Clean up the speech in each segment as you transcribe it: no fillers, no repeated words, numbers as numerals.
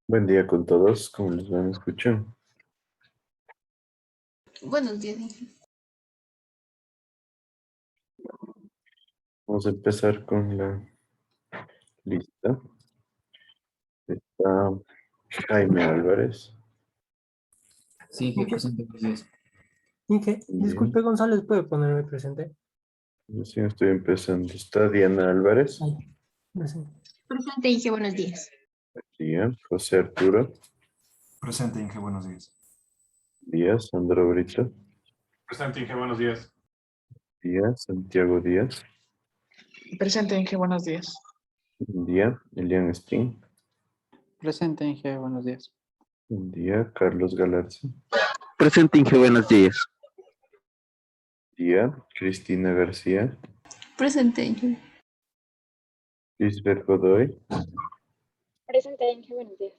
Buen día con todos, ¿cómo les van a escuchar? Buenos días, Inge. Vamos a empezar con la lista. Está Jaime Álvarez. Sí, que presente, buenos días. Inge, disculpe González, ¿puede ponerme presente? Sí, estoy empezando. Está Diana Álvarez. Ay, presente. Presente, Inge, buenos días. Día. José Arturo Presente, Inge, buenos días. Díaz. Sandro Brito Presente, Inge, buenos días. Díaz. Santiago Díaz. Presente, Inge, buenos días. Buen día. Elian Sting. Presente, Inge, buenos días. Buen día. Carlos Galarza. Presente, Inge, buenos días. Día. Cristina García. Presente, Inge. Lisbeth Godoy. Presente, Inge, buenos días.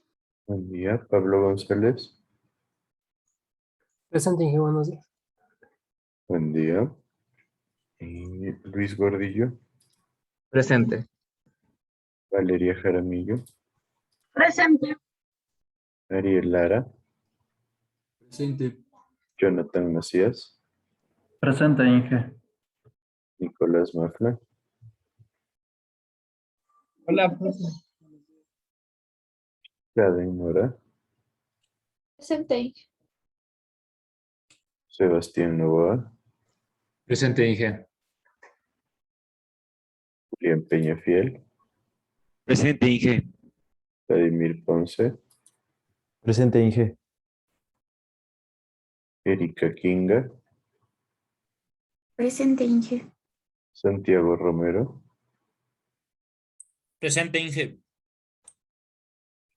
Buen día. Pablo González. Presente, Inge, buenos días. Buen día. Y Luis Gordillo. Presente. Valeria Jaramillo. Presente. Ariel Lara. Presente. Jonathan Macías. Presente, Inge. Nicolás Mafla. Hola, presente. Caden Mora. Presente, Inge. Sebastián Novoa. Presente, Inge. Julián Peñafiel. Presente, Inge. Vladimir Ponce. Presente, Inge. Erika Kinga. Presente, Inge. Santiago Romero. Presente, Inge.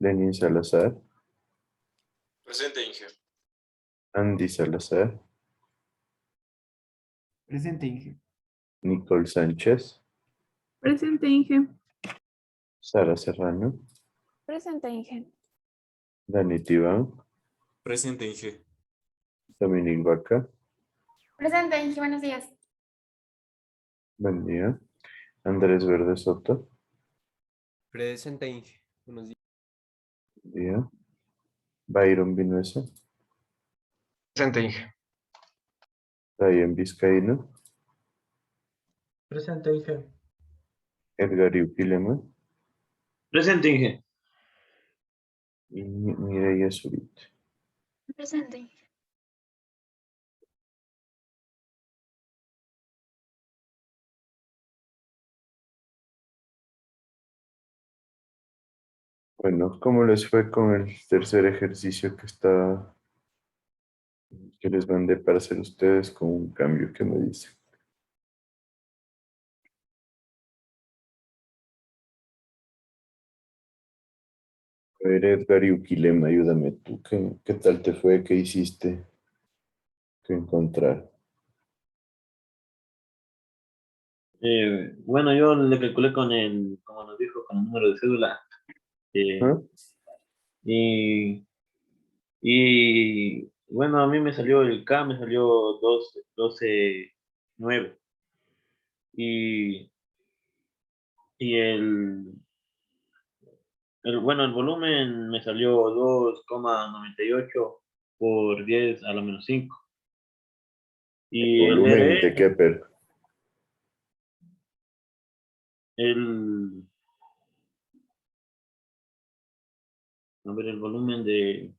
Lenin Salazar. Presente, Inge. Andy Salazar. Presente, Inge. Nicole Sánchez. Presente, Inge. Sara Serrano. Presente, Inge. Dani Tibán. Presente, Inge. Dominic Vaca. Presente, Inge, buenos días. Buen día. Andrés Verde Soto. Presente, Inge. Buenos días. Buen día. Byron Vinuesa. Presente, Inge. Ryan Vizcaíno. Presente, Inge. Edgar Uquilema. Presente, Inge. Y Mireya Zurita. Presente, Inge. Bueno, ¿cómo les fue con el tercer ejercicio que les mandé para hacer ustedes con un cambio que me dicen? A ver, Edgar y Uquilema, ayúdame tú. ¿Qué tal te fue? ¿Qué hiciste? ¿Qué encontrar? Bueno, yo le calculé como nos dijo, con el número de cédula. ¿Ah? Y, bueno, a mí me salió el K, me salió 12,9. Y, y el volumen me salió 2,98 por 10 a la menos 5. Y el ¿Volumen de DRE, qué, pero? el volumen de,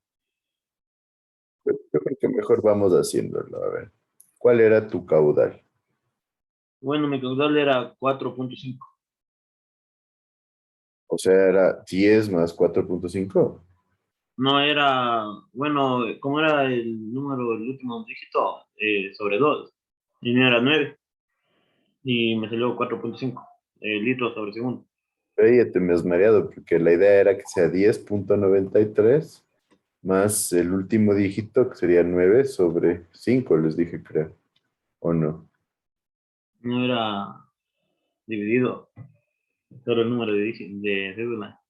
Yo creo que mejor vamos haciéndolo. A ver, ¿cuál era tu caudal? bueno, mi caudal era 4,5. O sea, era 10 más 4.5. No era, bueno, como era el número, el último dígito, sobre 2, y no era 9, y me salió 4,5 litros sobre segundo. Ahí ya te me has mareado, porque la idea era que sea 10.93 más el último dígito, que sería 9 sobre 5, les dije, creo. ¿O no? No era dividido, solo el número de cédula.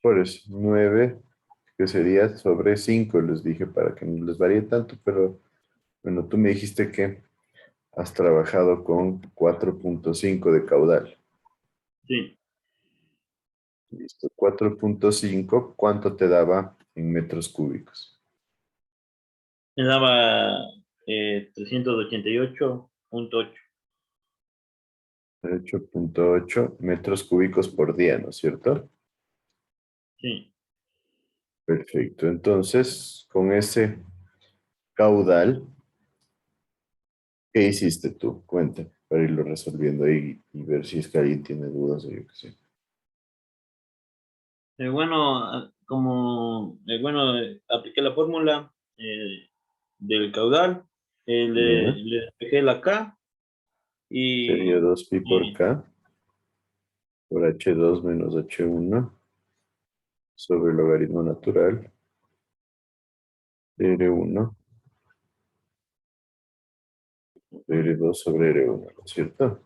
Por eso, 9, que sería sobre 5, les dije, para que no les varíe tanto, pero bueno, tú me dijiste que has trabajado con 4.5 de caudal. Sí, Listo. 4.5, ¿cuánto te daba en metros cúbicos? Me daba 388.8. 8.8 metros cúbicos por día, ¿no es cierto? Sí. Perfecto. Entonces, con ese caudal, ¿qué hiciste tú? Cuéntame, para irlo resolviendo ahí y ver si es que alguien tiene dudas o yo qué sé. Apliqué la fórmula del caudal, Ya. le despejé la K Sería y 2pi por K por H2 menos H1 sobre el logaritmo natural de R1 de R2 sobre R1, ¿no es cierto?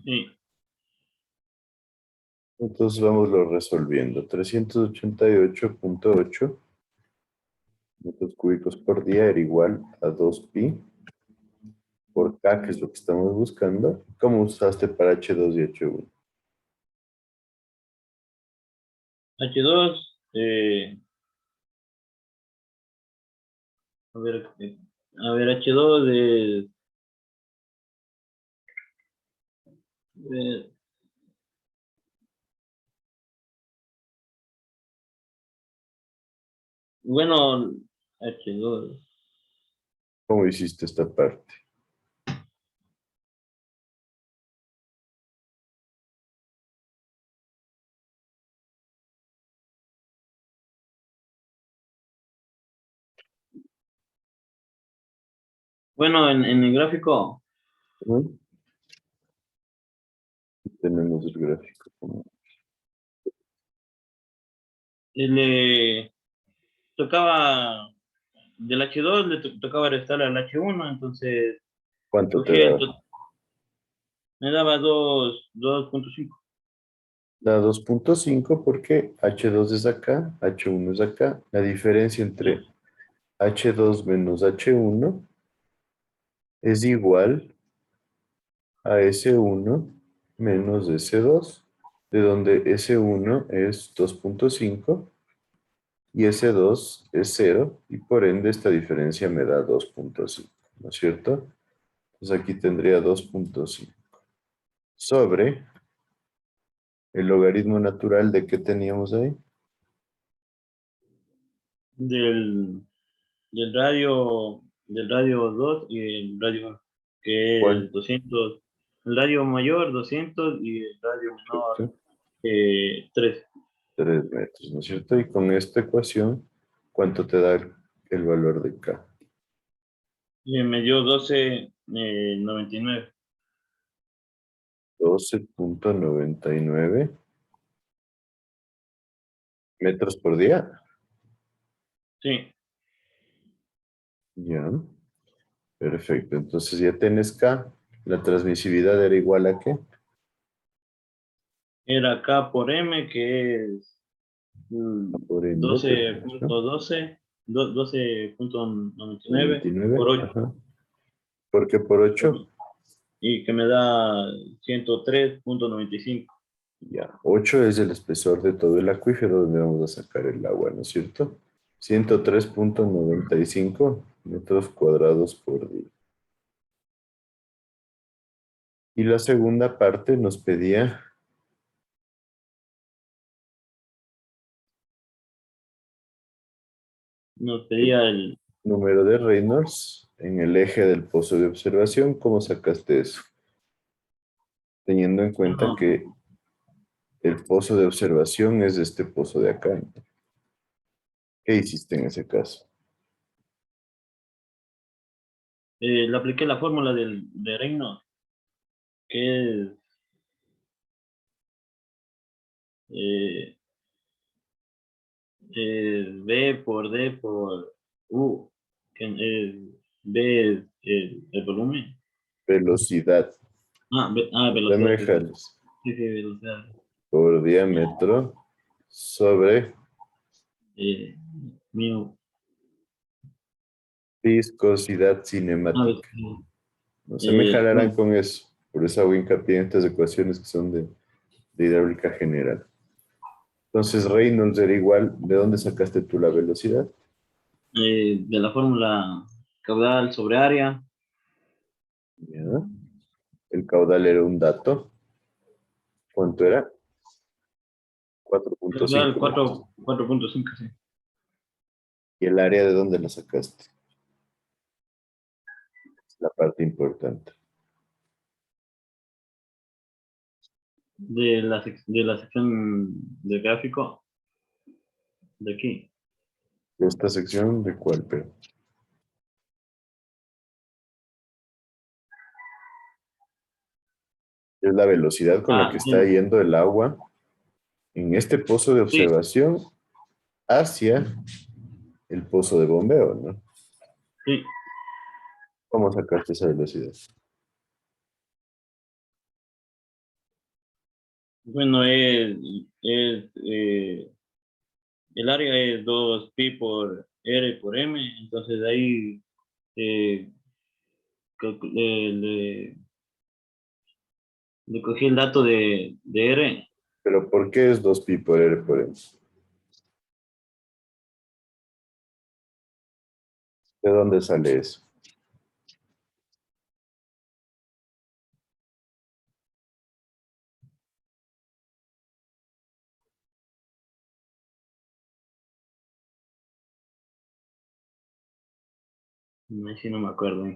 sí, Entonces vámoslo resolviendo. 388.8 metros cúbicos por día era igual a 2pi por K, que es lo que estamos buscando. ¿Cómo usaste para H2 y H1? H2, a ver, H2 de bueno, H2. ¿Cómo hiciste esta parte? Bueno, en el gráfico ¿No? Tenemos el gráfico. le tocaba del H2, tocaba restar al H1, entonces ¿Cuánto te cogí daba? me daba 2.5. Da 2.5 porque H2 es acá, H1 es acá. La diferencia entre H2 menos H1 es igual a S1 menos S2, de donde S1 es 2.5 y S2 es 0, y por ende esta diferencia me da 2.5, ¿no es cierto? Entonces aquí tendría 2.5 sobre el logaritmo natural de ¿qué teníamos ahí? del, del radio 2 y el radio que ¿Cuál? es 200, el radio mayor 200 y el radio menor Perfecto. 3. 3 metros, ¿no es cierto? Y con esta ecuación, ¿cuánto te da el valor de K? Y me dio 12.99. 12.99 metros por día. Sí, Ya, perfecto. Entonces ya tienes K. La transmisividad era igual a ¿qué? era K por M, que es Por ende, perfecto. 12.12, 12.99 99, por 8. ajá. ¿Por qué por 8? Y que me da 103.95. Ya, 8 es el espesor de todo el acuífero donde vamos a sacar el agua, ¿no es cierto? 103.95 metros cuadrados por día. Y la segunda parte nos pedía Nos pedía el número de Reynolds en el eje del pozo de observación. ¿Cómo sacaste eso? Teniendo en cuenta que el pozo de observación es este pozo de acá. ¿Qué hiciste en ese caso? le apliqué la fórmula de Reynolds, que es eh, B por D por U, que B es el volumen. Velocidad. Velocidad. Dame Sí, jales. sí, velocidad. Por diámetro sobre Mío. viscosidad cinemática. No se me jalarán Bueno, con eso. Por eso hago hincapié en estas ecuaciones que son de hidráulica general. Entonces Reynolds era igual, ¿de dónde sacaste tú la velocidad? De la fórmula caudal sobre área. Ya. El caudal era un dato. ¿Cuánto era? 4.5. 4.5, sí. ¿Y el área de dónde la sacaste? Es la parte importante. De la sección del gráfico de aquí. ¿De esta sección de cuál, pero? Es la velocidad con la que está yendo el agua en este pozo de observación hacia el pozo de bombeo, ¿no? Sí. ¿Cómo sacaste esa velocidad? Bueno, el área es 2pi por R por M, entonces de ahí le cogí el dato de R. ¿Pero por qué es 2pi por R por M? ¿De dónde sale eso? Si no me acuerdo.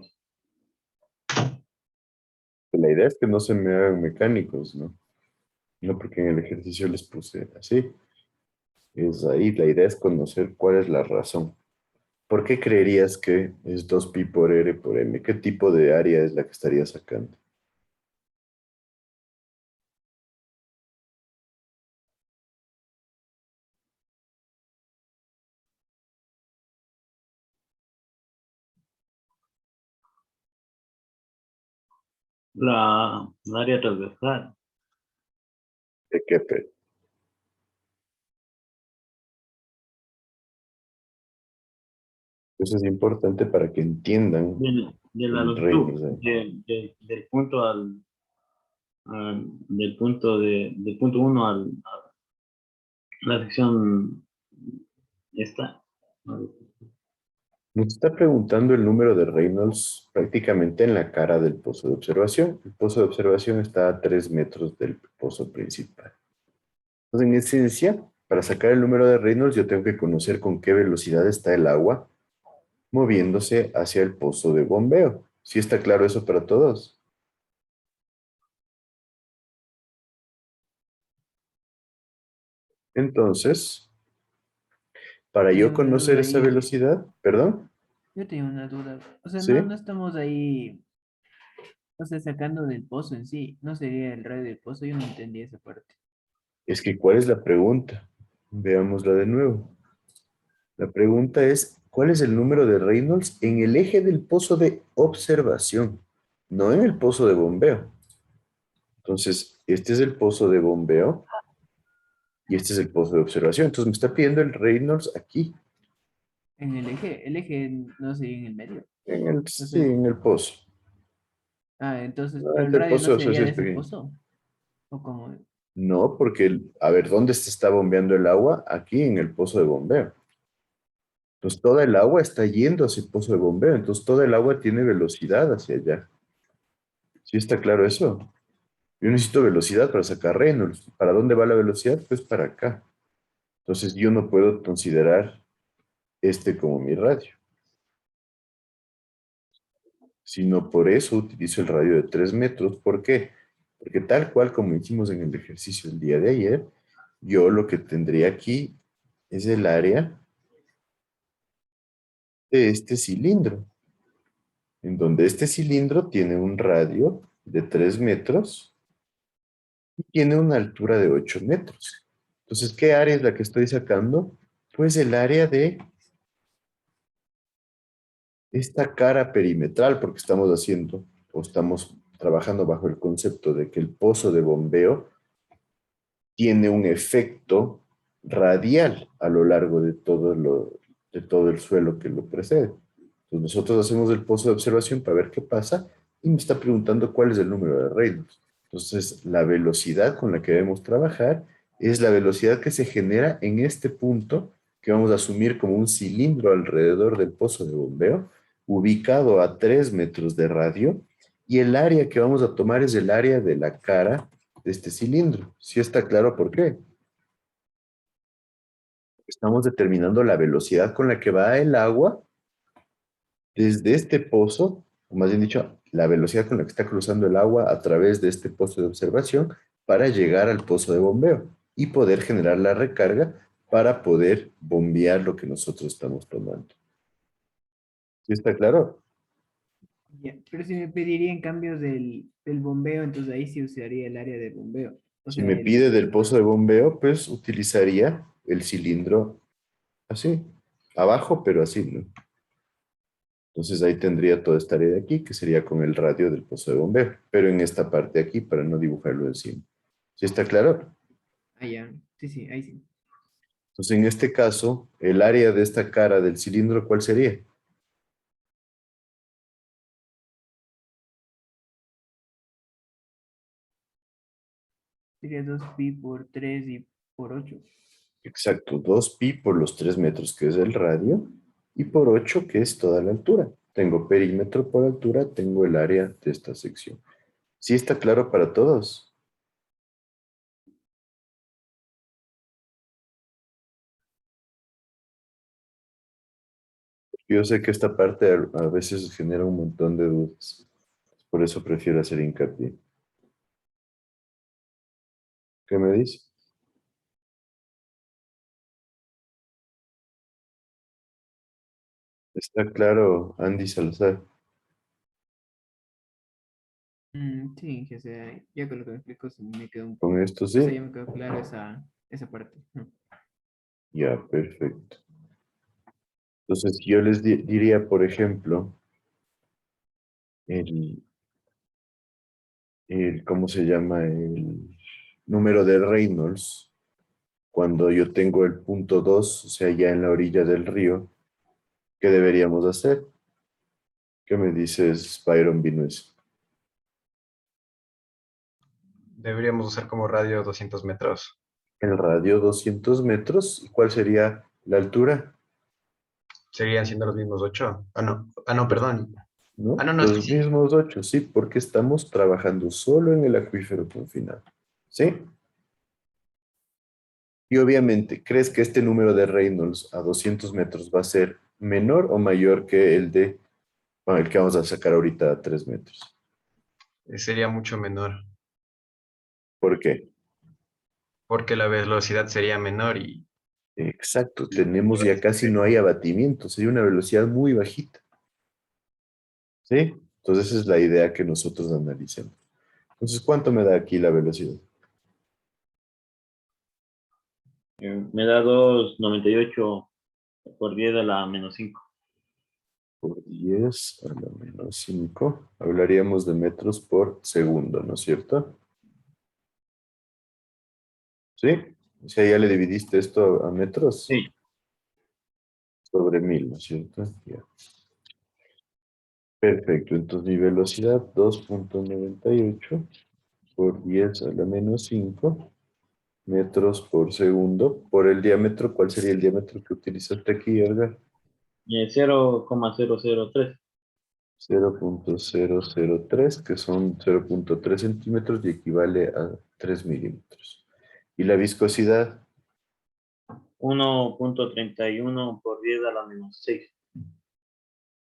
La idea es que no se me hagan mecánicos, ¿no? No porque en el ejercicio les puse así. Es ahí, la idea es conocer cuál es la razón. ¿Por qué creerías que es 2pi por R por M? ¿Qué tipo de área es la que estaría sacando? La área transversal. ¿De qué, pero? Eso es importante para que entiendan De la el longitud, Reynolds. del punto del punto 1 a la sección esta. Nos está preguntando el número de Reynolds prácticamente en la cara del pozo de observación. El pozo de observación está a 3 metros del pozo principal. Entonces, en esencia, para sacar el número de Reynolds, yo tengo que conocer con qué velocidad está el agua moviéndose hacia el pozo de bombeo. ¿Sí está claro eso para todos? Entonces, para yo Tengo una conocer duda esa ahí. velocidad, ¿perdón? Yo tengo una duda. O sea, ¿Sí? no estamos ahí, o sea, sacando del pozo en sí. No sería el radio del pozo. Yo no entendí esa parte. Es que, ¿cuál es la pregunta? Veámosla de nuevo. La pregunta es, ¿cuál es el número de Reynolds en el eje del pozo de observación? No en el pozo de bombeo. Entonces, este es el pozo de bombeo y este es el pozo de observación. Entonces, me está pidiendo el Reynolds aquí, En el eje no sería en el medio. sí, en el pozo. Entonces, No, pero el este radio pozo no de sería observación de es ese pequeño. pozo. ¿O cómo? No, porque, a ver, ¿dónde se está bombeando el agua? Aquí en el pozo de bombeo. Entonces, toda el agua está yendo hacia el pozo de bombeo. Entonces, toda el agua tiene velocidad hacia allá. ¿Sí está claro eso? Yo necesito velocidad para sacar Reynolds. ¿Para dónde va la velocidad? Pues para acá. Entonces, yo no puedo considerar este como mi radio. Sino por eso utilizo el radio de 3 metros. ¿Por qué? Porque tal cual como hicimos en el ejercicio el día de ayer, yo lo que tendría aquí es el área de este cilindro, en donde este cilindro tiene un radio de 3 metros y tiene una altura de 8 metros. Entonces, ¿qué área es la que estoy sacando? Pues el área de esta cara perimetral, porque estamos haciendo o estamos trabajando bajo el concepto de que el pozo de bombeo tiene un efecto radial a lo largo de todo el suelo que lo precede. Entonces nosotros hacemos el pozo de observación para ver qué pasa y me está preguntando cuál es el número de Reynolds. Entonces la velocidad con la que debemos trabajar es la velocidad que se genera en este punto, que vamos a asumir como un cilindro alrededor del pozo de bombeo, ubicado a 3 metros de radio, y el área que vamos a tomar es el área de la cara de este cilindro. ¿Sí está claro por qué? Estamos determinando la velocidad con la que va el agua desde este pozo, o más bien dicho, la velocidad con la que está cruzando el agua a través de este pozo de observación para llegar al pozo de bombeo y poder generar la recarga para poder bombear lo que nosotros estamos tomando. ¿Sí está claro? Ya, pero si me pedirían cambios del bombeo, entonces ahí sí usaría el área de bombeo. O Si sea, me pide del pozo de bombeo, pues utilizaría el cilindro así, abajo, pero así, ¿no? Entonces ahí tendría toda esta área de aquí, que sería con el radio del pozo de bombeo, pero en esta parte de aquí, para no dibujarlo encima. ¿Sí está claro? Ah, ya. Sí, sí, ahí sí. Entonces en este caso, el área de esta cara del cilindro, ¿cuál sería? Sería 2pi por 3 y por 8. Exacto, 2pi por los 3 metros, que es el radio, y por 8, que es toda la altura. Tengo perímetro por altura, tengo el área de esta sección. ¿Sí está claro para todos? Yo sé que esta parte a veces genera un montón de dudas. Por eso prefiero hacer hincapié. ¿Qué me dice? Está claro, Andy Salazar. Sí, o sea, ya con lo que me explico, sí me quedó un Con poco. esto O sea, ya sí. me quedó claro esa parte. Ya, perfecto. Entonces, yo les diría, por ejemplo, el, ¿cómo se llama? El número de Reynolds, cuando yo tengo el punto 2, o sea, ya en la orilla del río, ¿qué deberíamos hacer? ¿Qué me dices, Byron Vinuesa? Deberíamos usar como radio 200 metros. El radio 200 metros, ¿y cuál sería la altura? Seguirían siendo los mismos 8. Ah, no, perdón. ¿No? Ah, no, es que Los sí. mismos 8, sí, porque estamos trabajando solo en el acuífero confinado. ¿Sí? Y obviamente, ¿crees que este número de Reynolds a 200 metros va a ser menor o mayor que bueno, el que vamos a sacar ahorita a 3 metros? Sería mucho menor, ¿Por qué? porque la velocidad sería menor y Exacto, tenemos ya casi no hay abatimiento, sería una velocidad muy bajita. ¿Sí? Entonces esa es la idea que nosotros analicemos. Entonces, ¿cuánto me da aquí la velocidad? Me da 2,98 por 10 a la menos 5. Por 10 a la menos 5. Hablaríamos de metros por segundo, ¿no es cierto? ¿Sí? O sea, ya le dividiste esto a metros. Sí. Sobre 1000, ¿no es cierto? Ya. Perfecto, entonces mi velocidad 2,98 por 10 a la menos 5 metros por segundo. Por el diámetro, ¿cuál sería el diámetro que utilizaste aquí, Edgar? 0,003. 0,003, que son 0,3 centímetros y equivale a 3 milímetros. ¿Y la viscosidad? 1,31 por 10 a la menos 6.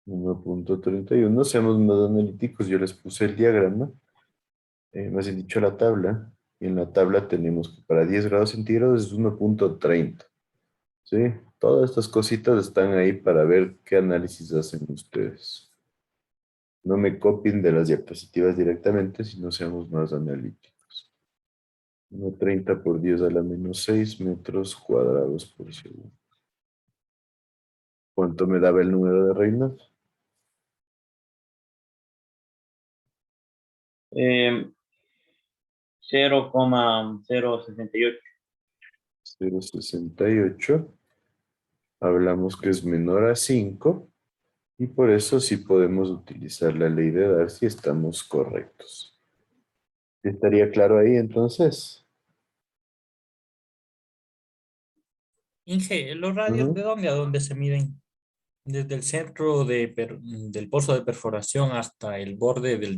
1,31. Seamos más analíticos, yo les puse el diagrama, más bien dicho la tabla, y en la tabla tenemos que para 10 grados centígrados es 1,30. ¿Sí? Todas estas cositas están ahí para ver qué análisis hacen ustedes. No me copien de las diapositivas directamente, sino seamos más analíticos. 1,30 por 10 a la menos 6 metros cuadrados por segundo. ¿Cuánto me daba el número de Reynolds? 0,068. 0,68. Hablamos que es menor a 5 y por eso sí podemos utilizar la ley de Darcy, estamos correctos. ¿Estaría claro ahí entonces? Inge, ¿los radios de dónde a dónde se miden? Desde el centro del pozo de perforación hasta el borde del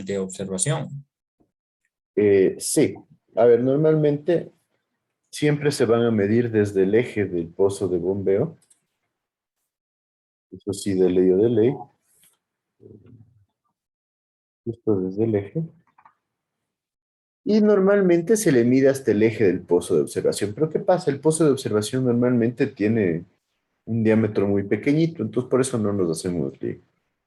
de observación. Sí, a ver, normalmente siempre se van a medir desde el eje del pozo de bombeo. Eso sí, de ley o de ley. Justo desde el eje. Y normalmente se le mide hasta el eje del pozo de observación. Pero ¿qué pasa? El pozo de observación normalmente tiene un diámetro muy pequeñito, entonces por eso no nos hacemos lío.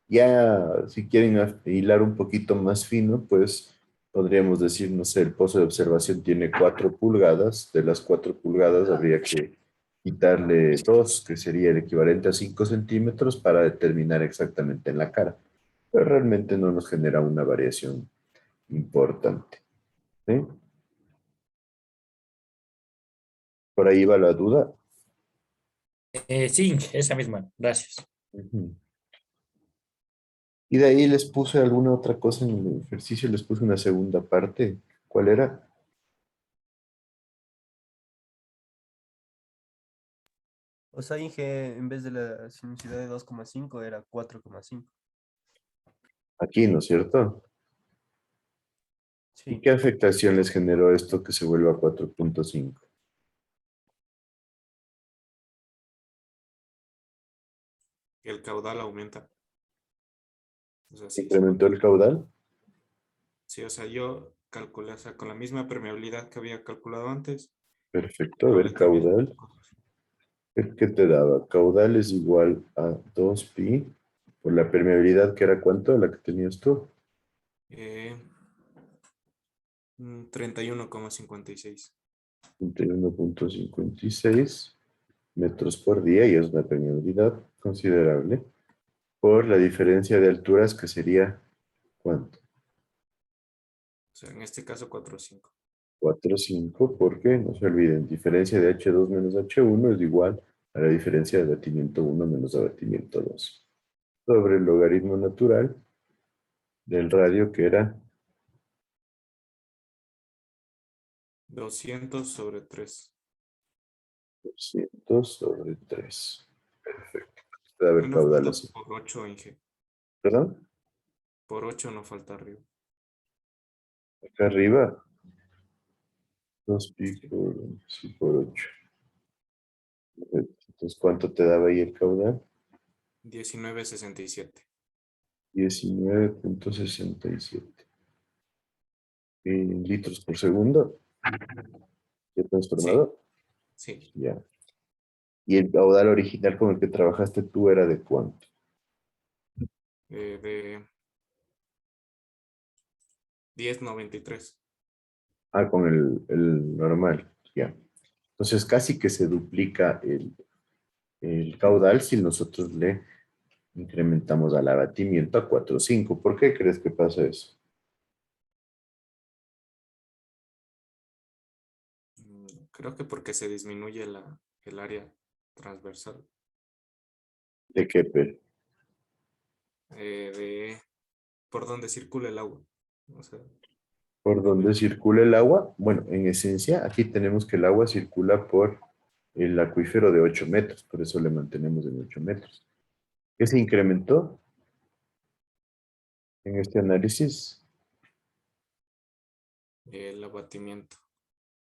Ya, si quieren hilar un poquito más fino, pues podríamos decir, no sé, el pozo de observación tiene 4 pulgadas. De las 4 pulgadas habría que quitarle 2, que sería el equivalente a 5 centímetros para determinar exactamente en la cara. Pero realmente no nos genera una variación importante. ¿Sí? Por ahí va la duda. Sí, esa misma, gracias. Ujú. Y de ahí les puse alguna otra cosa en el ejercicio, les puse una segunda parte. ¿Cuál era? O sea, Inge, en vez de la sinuosidad de 2,5 era 4,5. Aquí, ¿no es cierto? ¿Y Sí. qué afectación les generó esto que se vuelva 4.5? El caudal aumenta. O sea, ¿Se sí, incrementó el caudal? sí, o sea, yo calculé, o sea, con la misma permeabilidad que había calculado antes, Perfecto, a ahora ver, estoy viendo caudal. ¿Qué te daba? Caudal es igual a 2pi por la permeabilidad, que era ¿cuánto? La que tenías tú. 31,56. 31.56 metros por día, y es una permeabilidad considerable, por la diferencia de alturas, que sería ¿cuánto? O sea, en este caso 4,5. 4,5, porque no se olviden, diferencia de H2 menos H1 es igual a la diferencia de abatimiento 1 menos abatimiento 2, sobre el logaritmo natural del radio, que era 200 sobre 3. 200 sobre 3. Perfecto. Debe haber No nos falta caudales. por 8, Inge. ¿Perdón? Por 8 no falta arriba. Acá arriba, 2pi Sí. por, sí, por 8. Entonces, ¿cuánto te daba ahí el caudal? 19,67. 19.67 litros por segundo. ¿Ya Sí, transformado? sí. Ya. ¿Y el caudal original con el que trabajaste tú era de cuánto? De 10,93. Ah, con el normal, ya. Entonces casi que se duplica el caudal si nosotros le incrementamos al abatimiento a 4,5. ¿Por qué crees que pasa eso? Creo que porque se disminuye el área transversal. ¿De qué, Pel? De por donde circula el agua. O sea, ¿Por dónde circula el agua? Bueno, en esencia, aquí tenemos que el agua circula por el acuífero de 8 metros, por eso le mantenemos en 8 metros. ¿Qué se incrementó en este análisis? el abatimiento.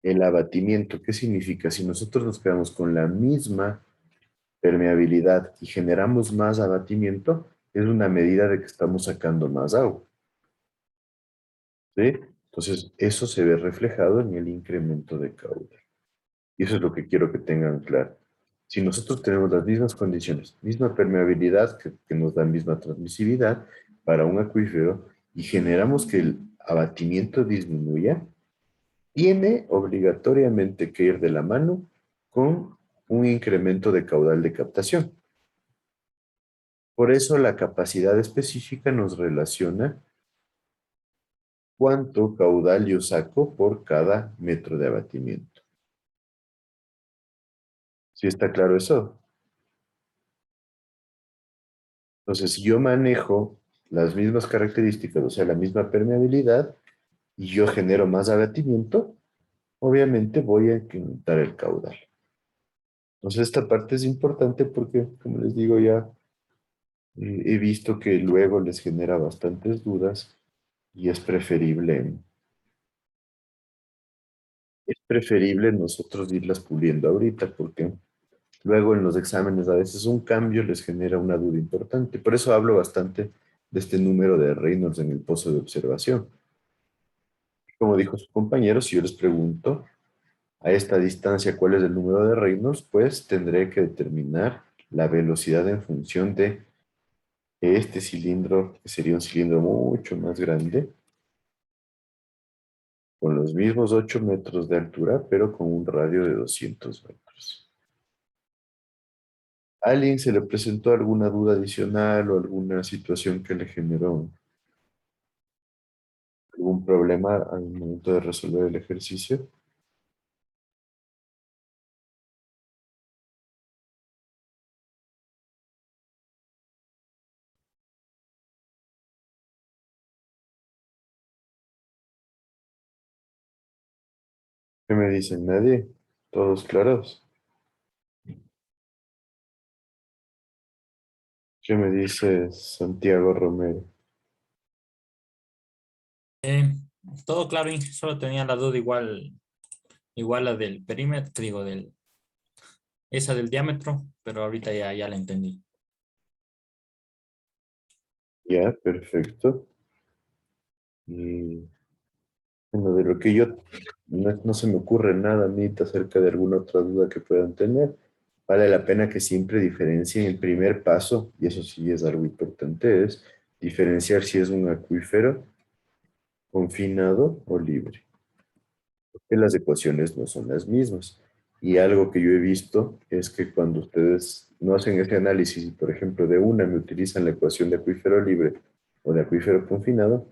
El abatimiento. ¿Qué significa? Si nosotros nos quedamos con la misma permeabilidad y generamos más abatimiento, es una medida de que estamos sacando más agua. ¿Sí? Entonces, eso se ve reflejado en el incremento de caudal. Y eso es lo que quiero que tengan claro. Si nosotros tenemos las mismas condiciones, misma permeabilidad que nos da misma transmisividad para un acuífero, y generamos que el abatimiento disminuya, tiene obligatoriamente que ir de la mano con un incremento de caudal de captación. Por eso la capacidad específica nos relaciona cuánto caudal yo saco por cada metro de abatimiento. ¿Sí está claro eso? Entonces, si yo manejo las mismas características, o sea, la misma permeabilidad, y yo genero más abatimiento, obviamente voy a incrementar el caudal. Entonces esta parte es importante porque, como les digo ya, he visto que luego les genera bastantes dudas y es preferible nosotros irlas puliendo ahorita porque luego en los exámenes a veces un cambio les genera una duda importante. Por eso hablo bastante de este número de Reynolds en el pozo de observación. Como dijo su compañero, si yo les pregunto a esta distancia cuál es el número de Reynolds, pues tendré que determinar la velocidad en función de este cilindro, que sería un cilindro mucho más grande, con los mismos 8 metros de altura, pero con un radio de 200 metros. ¿A alguien se le presentó alguna duda adicional o alguna situación que le generó algún problema al momento de resolver el ejercicio? ¿Qué me dicen? ¿Nadie? ¿Todos claros? ¿Qué me dice Santiago Romero? Todo claro, Inge. Solo tenía la duda igual la del perímetro, digo, esa del diámetro, pero ahorita ya la entendí. Ya, perfecto. Y bueno, de lo que yo no se me ocurre nada, Anita, acerca de alguna otra duda que puedan tener. Vale la pena que siempre diferencien el primer paso, y eso sí es algo importante, es diferenciar si es un acuífero confinado o libre. Porque las ecuaciones no son las mismas. Y algo que yo he visto es que cuando ustedes no hacen ese análisis, y por ejemplo de una me utilizan la ecuación de acuífero libre o de acuífero confinado,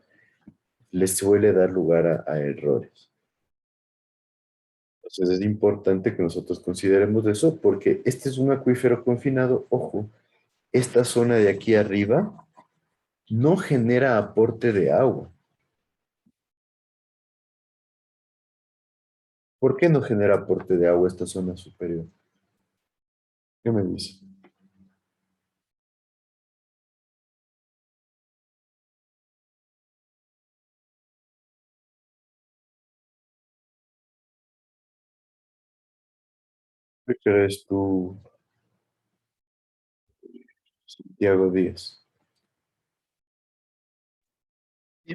les suele dar lugar a errores. Entonces es importante que nosotros consideremos eso porque este es un acuífero confinado. Ojo, esta zona de aquí arriba no genera aporte de agua. ¿Por qué no genera aporte de agua esta zona superior? ¿Qué me dice? ¿Qué crees tú, Santiago Díaz?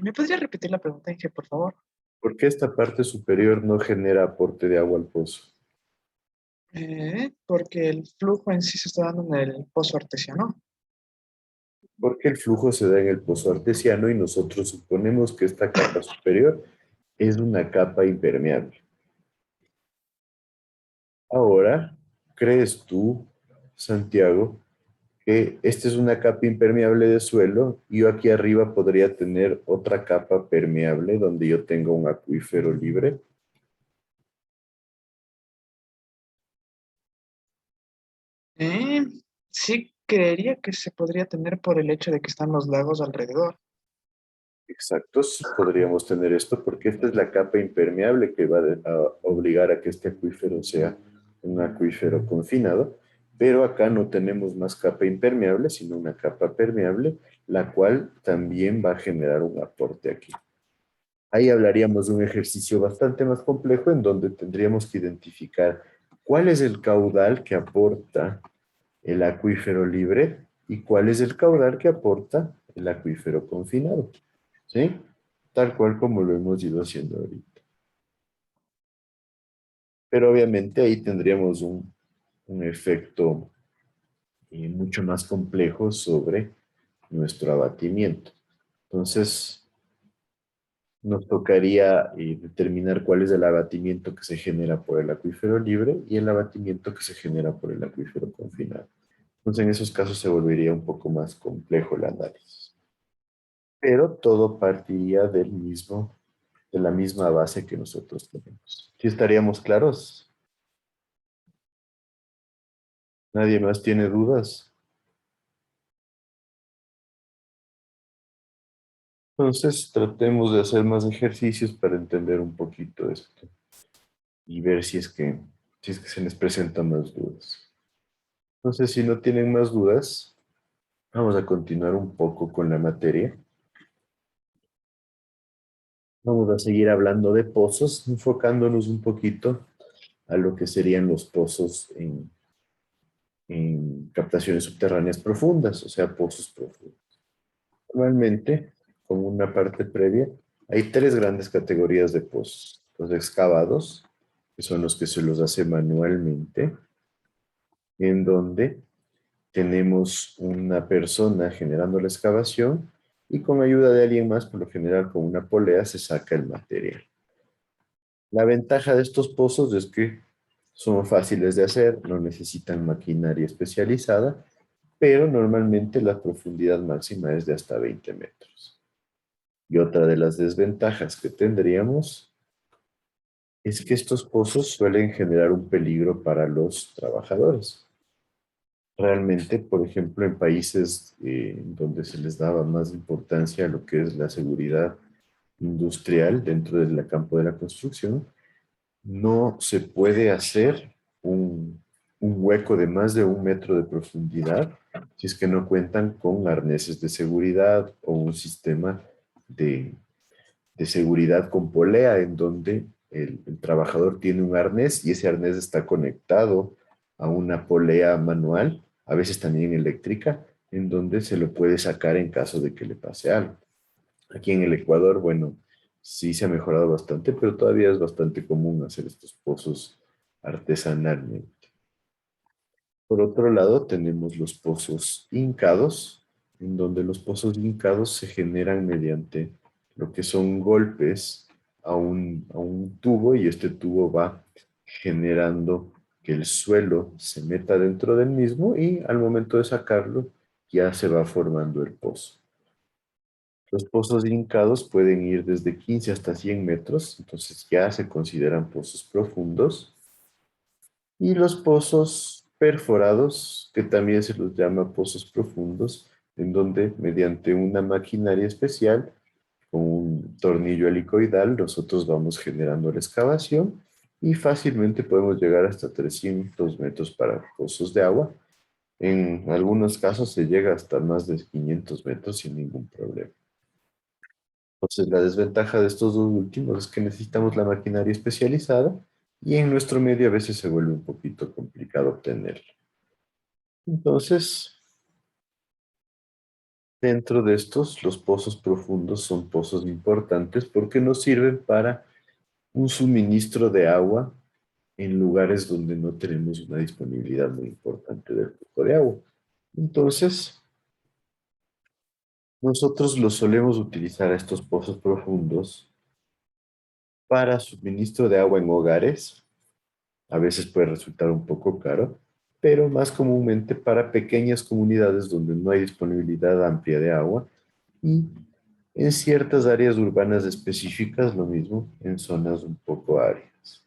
¿Me podría repetir la pregunta, Inge, por favor? ¿Por qué esta parte superior no genera aporte de agua al pozo? Porque el flujo en sí se está dando en el pozo artesiano. Porque el flujo se da en el pozo artesiano y nosotros suponemos que esta capa superior es una capa impermeable. Ahora, ¿crees tú, Santiago, que esta es una capa impermeable de suelo y yo aquí arriba podría tener otra capa permeable donde yo tengo un acuífero libre? Eh, sí, creería que se podría tener por el hecho de que están los lagos alrededor. Exacto, sí podríamos tener esto porque esta es la capa impermeable que va a obligar a que este acuífero sea un acuífero confinado, pero acá no tenemos más capa impermeable, sino una capa permeable, la cual también va a generar un aporte aquí. Ahí hablaríamos de un ejercicio bastante más complejo en donde tendríamos que identificar cuál es el caudal que aporta el acuífero libre y cuál es el caudal que aporta el acuífero confinado. ¿Sí? Tal cual como lo hemos ido haciendo ahorita. Pero obviamente ahí tendríamos un efecto mucho más complejo sobre nuestro abatimiento. Entonces, nos tocaría determinar cuál es el abatimiento que se genera por el acuífero libre y el abatimiento que se genera por el acuífero confinado. Entonces, en esos casos se volvería un poco más complejo el análisis. Pero todo partiría de la misma base que nosotros tenemos. ¿Sí estaríamos claros? ¿Nadie más tiene dudas? Entonces, tratemos de hacer más ejercicios para entender un poquito esto y ver si es que se les presentan más dudas. Entonces, si no tienen más dudas, vamos a continuar un poco con la materia. Vamos a seguir hablando de pozos, enfocándonos un poquito a lo que serían los pozos en captaciones subterráneas profundas, o sea, pozos profundos. Normalmente, como una parte previa, hay tres grandes categorías de pozos. Los excavados, que son los que se los hace manualmente, en donde tenemos una persona generando la excavación y con ayuda de alguien más, por lo general con una polea, se saca el material. La ventaja de estos pozos es que son fáciles de hacer, no necesitan maquinaria especializada, pero normalmente la profundidad máxima es de hasta 20 metros. Y otra de las desventajas que tendríamos es que estos pozos suelen generar un peligro para los trabajadores. Realmente, por ejemplo, en países donde se les daba más importancia a lo que es la seguridad industrial dentro del campo de la construcción, no se puede hacer un hueco de más de 1 metro de profundidad si es que no cuentan con arneses de seguridad o un sistema de seguridad con polea en donde el trabajador tiene un arnés y ese arnés está conectado a una polea manual, a veces también eléctrica, en donde se lo puede sacar en caso de que le pase algo. Aquí en el Ecuador, bueno, sí se ha mejorado bastante, pero todavía es bastante común hacer estos pozos artesanalmente. Por otro lado, tenemos los pozos hincados, en donde los pozos hincados se generan mediante lo que son golpes a un tubo y este tubo va generando que el suelo se meta dentro del mismo y al momento de sacarlo ya se va formando el pozo. Los pozos hincados pueden ir desde 15 hasta 100 metros, entonces ya se consideran pozos profundos. Y los pozos perforados, que también se los llama pozos profundos, en donde mediante una maquinaria especial, con un tornillo helicoidal, nosotros vamos generando la excavación y fácilmente podemos llegar hasta 300 metros para pozos de agua. En algunos casos se llega hasta más de 500 metros sin ningún problema. Entonces, la desventaja de estos dos últimos es que necesitamos la maquinaria especializada y en nuestro medio a veces se vuelve un poquito complicado obtenerla. Entonces, dentro de estos, los pozos profundos son pozos importantes porque nos sirven para un suministro de agua en lugares donde no tenemos una disponibilidad muy importante del flujo de agua. Entonces, nosotros los solemos utilizar a estos pozos profundos para suministro de agua en hogares. A veces puede resultar un poco caro, pero más comúnmente para pequeñas comunidades donde no hay disponibilidad amplia de agua y en ciertas áreas urbanas específicas, lo mismo en zonas un poco áridas.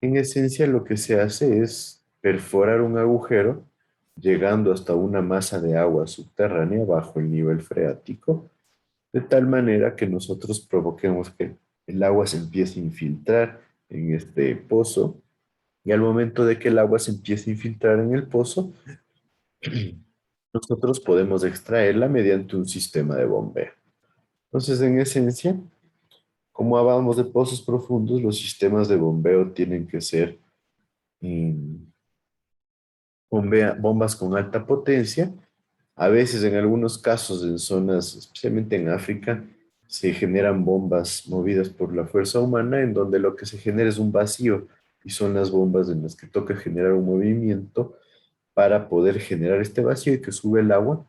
En esencia, lo que se hace es perforar un agujero llegando hasta una masa de agua subterránea bajo el nivel freático, de tal manera que nosotros provoquemos que el agua se empiece a infiltrar en este pozo, y al momento de que el agua se empiece a infiltrar en el pozo, nosotros podemos extraerla mediante un sistema de bombeo. Entonces, en esencia, como hablamos de pozos profundos, los sistemas de bombeo tienen que ser bombas con alta potencia. A veces, en algunos casos, en zonas, especialmente en África, se generan bombas movidas por la fuerza humana, en donde lo que se genera es un vacío, y son las bombas en las que toca generar un movimiento para poder generar este vacío y que sube el agua.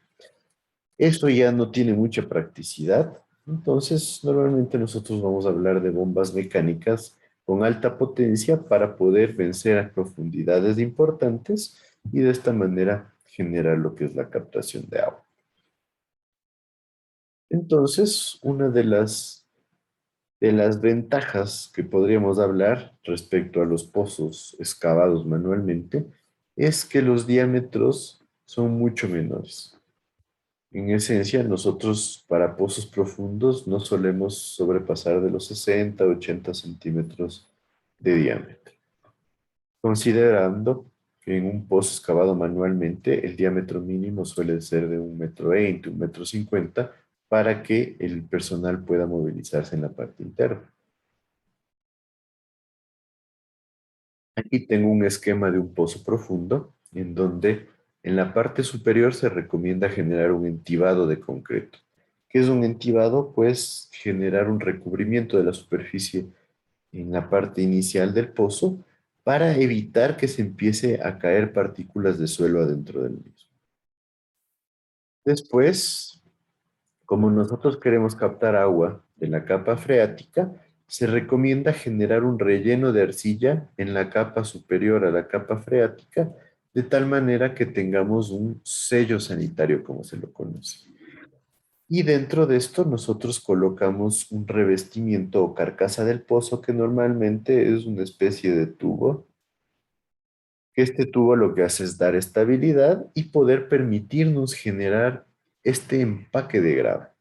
Esto ya no tiene mucha practicidad, entonces normalmente nosotros vamos a hablar de bombas mecánicas con alta potencia para poder vencer a profundidades importantes y de esta manera generar lo que es la captación de agua. Entonces, una de las ventajas que podríamos hablar respecto a los pozos excavados manualmente es que los diámetros son mucho menores. En esencia, nosotros para pozos profundos no solemos sobrepasar de los 60 a 80 centímetros de diámetro, considerando que en un pozo excavado manualmente el diámetro mínimo suele ser de 1,20 m, 1,50 m, para que el personal pueda movilizarse en la parte interna. Aquí tengo un esquema de un pozo profundo, en donde en la parte superior se recomienda generar un entibado de concreto. ¿Qué es un entibado? Pues generar un recubrimiento de la superficie en la parte inicial del pozo para evitar que se empiece a caer partículas de suelo adentro del mismo. Después, como nosotros queremos captar agua de la capa freática, se recomienda generar un relleno de arcilla en la capa superior a la capa freática, de tal manera que tengamos un sello sanitario, como se lo conoce. Y dentro de esto nosotros colocamos un revestimiento o carcasa del pozo, que normalmente es una especie de tubo. Este tubo lo que hace es dar estabilidad y poder permitirnos generar este empaque de grava.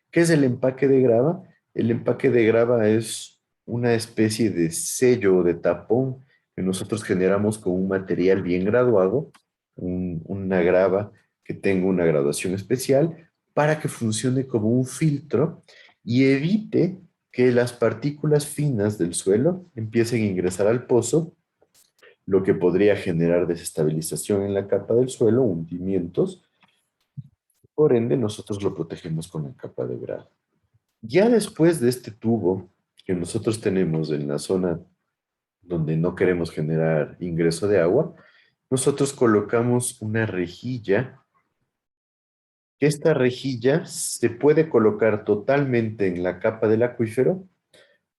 ¿Qué es el empaque de grava? El empaque de grava es una especie de sello o de tapón que nosotros generamos con un material bien graduado, una grava que tenga una graduación especial, para que funcione como un filtro y evite que las partículas finas del suelo empiecen a ingresar al pozo, lo que podría generar desestabilización en la capa del suelo, hundimientos. Por ende, nosotros lo protegemos con la capa de grava. Ya después de este tubo que nosotros tenemos en la zona donde no queremos generar ingreso de agua, nosotros colocamos una rejilla. Esta rejilla se puede colocar totalmente en la capa del acuífero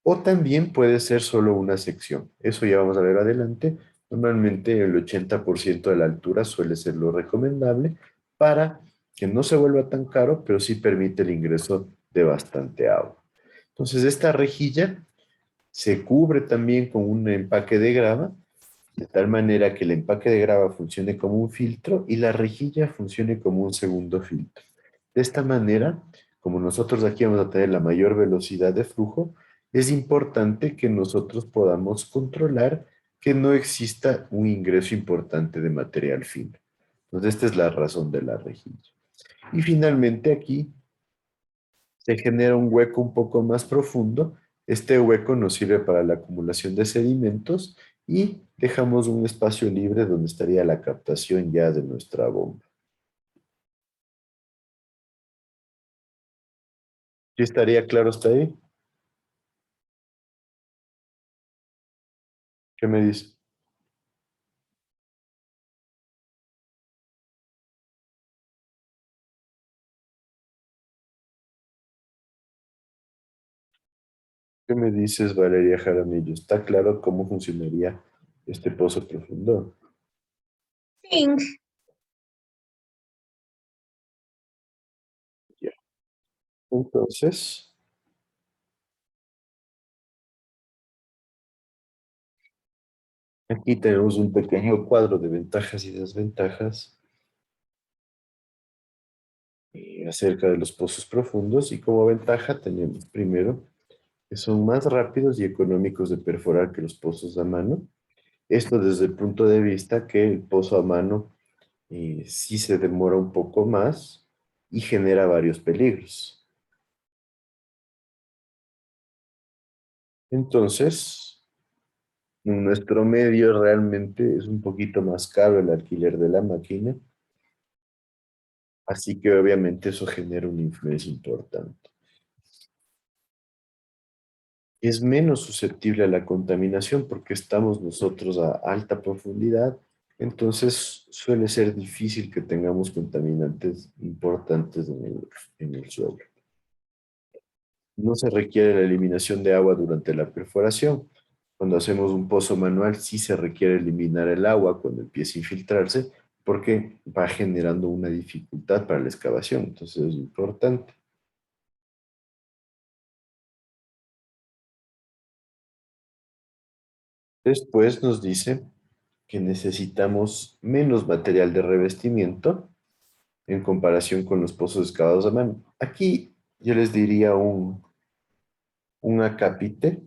o también puede ser solo una sección. Eso ya vamos a ver adelante. Normalmente el 80% de la altura suele ser lo recomendable para que no se vuelva tan caro, pero sí permite el ingreso de bastante agua. Entonces esta rejilla se cubre también con un empaque de grava, de tal manera que el empaque de grava funcione como un filtro y la rejilla funcione como un segundo filtro. De esta manera, como nosotros aquí vamos a tener la mayor velocidad de flujo, es importante que nosotros podamos controlar que no exista un ingreso importante de material fino. Entonces, esta es la razón de la rejilla. Y finalmente aquí se genera un hueco un poco más profundo. Este hueco nos sirve para la acumulación de sedimentos y dejamos un espacio libre donde estaría la captación ya de nuestra bomba. ¿Sí estaría claro hasta ahí? ¿Qué me dice? ¿Qué me dices, Valeria Jaramillo? ¿Está claro cómo funcionaría este pozo profundo? Sí. Ya. Entonces, aquí tenemos un pequeño cuadro de ventajas y desventajas acerca de los pozos profundos, y como ventaja tenemos primero que son más rápidos y económicos de perforar que los pozos a mano. Esto desde el punto de vista que el pozo a mano sí se demora un poco más y genera varios peligros. Entonces, en nuestro medio realmente es un poquito más caro el alquiler de la máquina, así que obviamente eso genera una influencia importante. Es menos susceptible a la contaminación porque estamos nosotros a alta profundidad, entonces suele ser difícil que tengamos contaminantes importantes en el suelo. No se requiere la eliminación de agua durante la perforación. Cuando hacemos un pozo manual sí se requiere eliminar el agua cuando empiece a infiltrarse, porque va generando una dificultad para la excavación, entonces es importante. Después nos dice que necesitamos menos material de revestimiento en comparación con los pozos excavados a mano. Aquí yo les diría un acápite,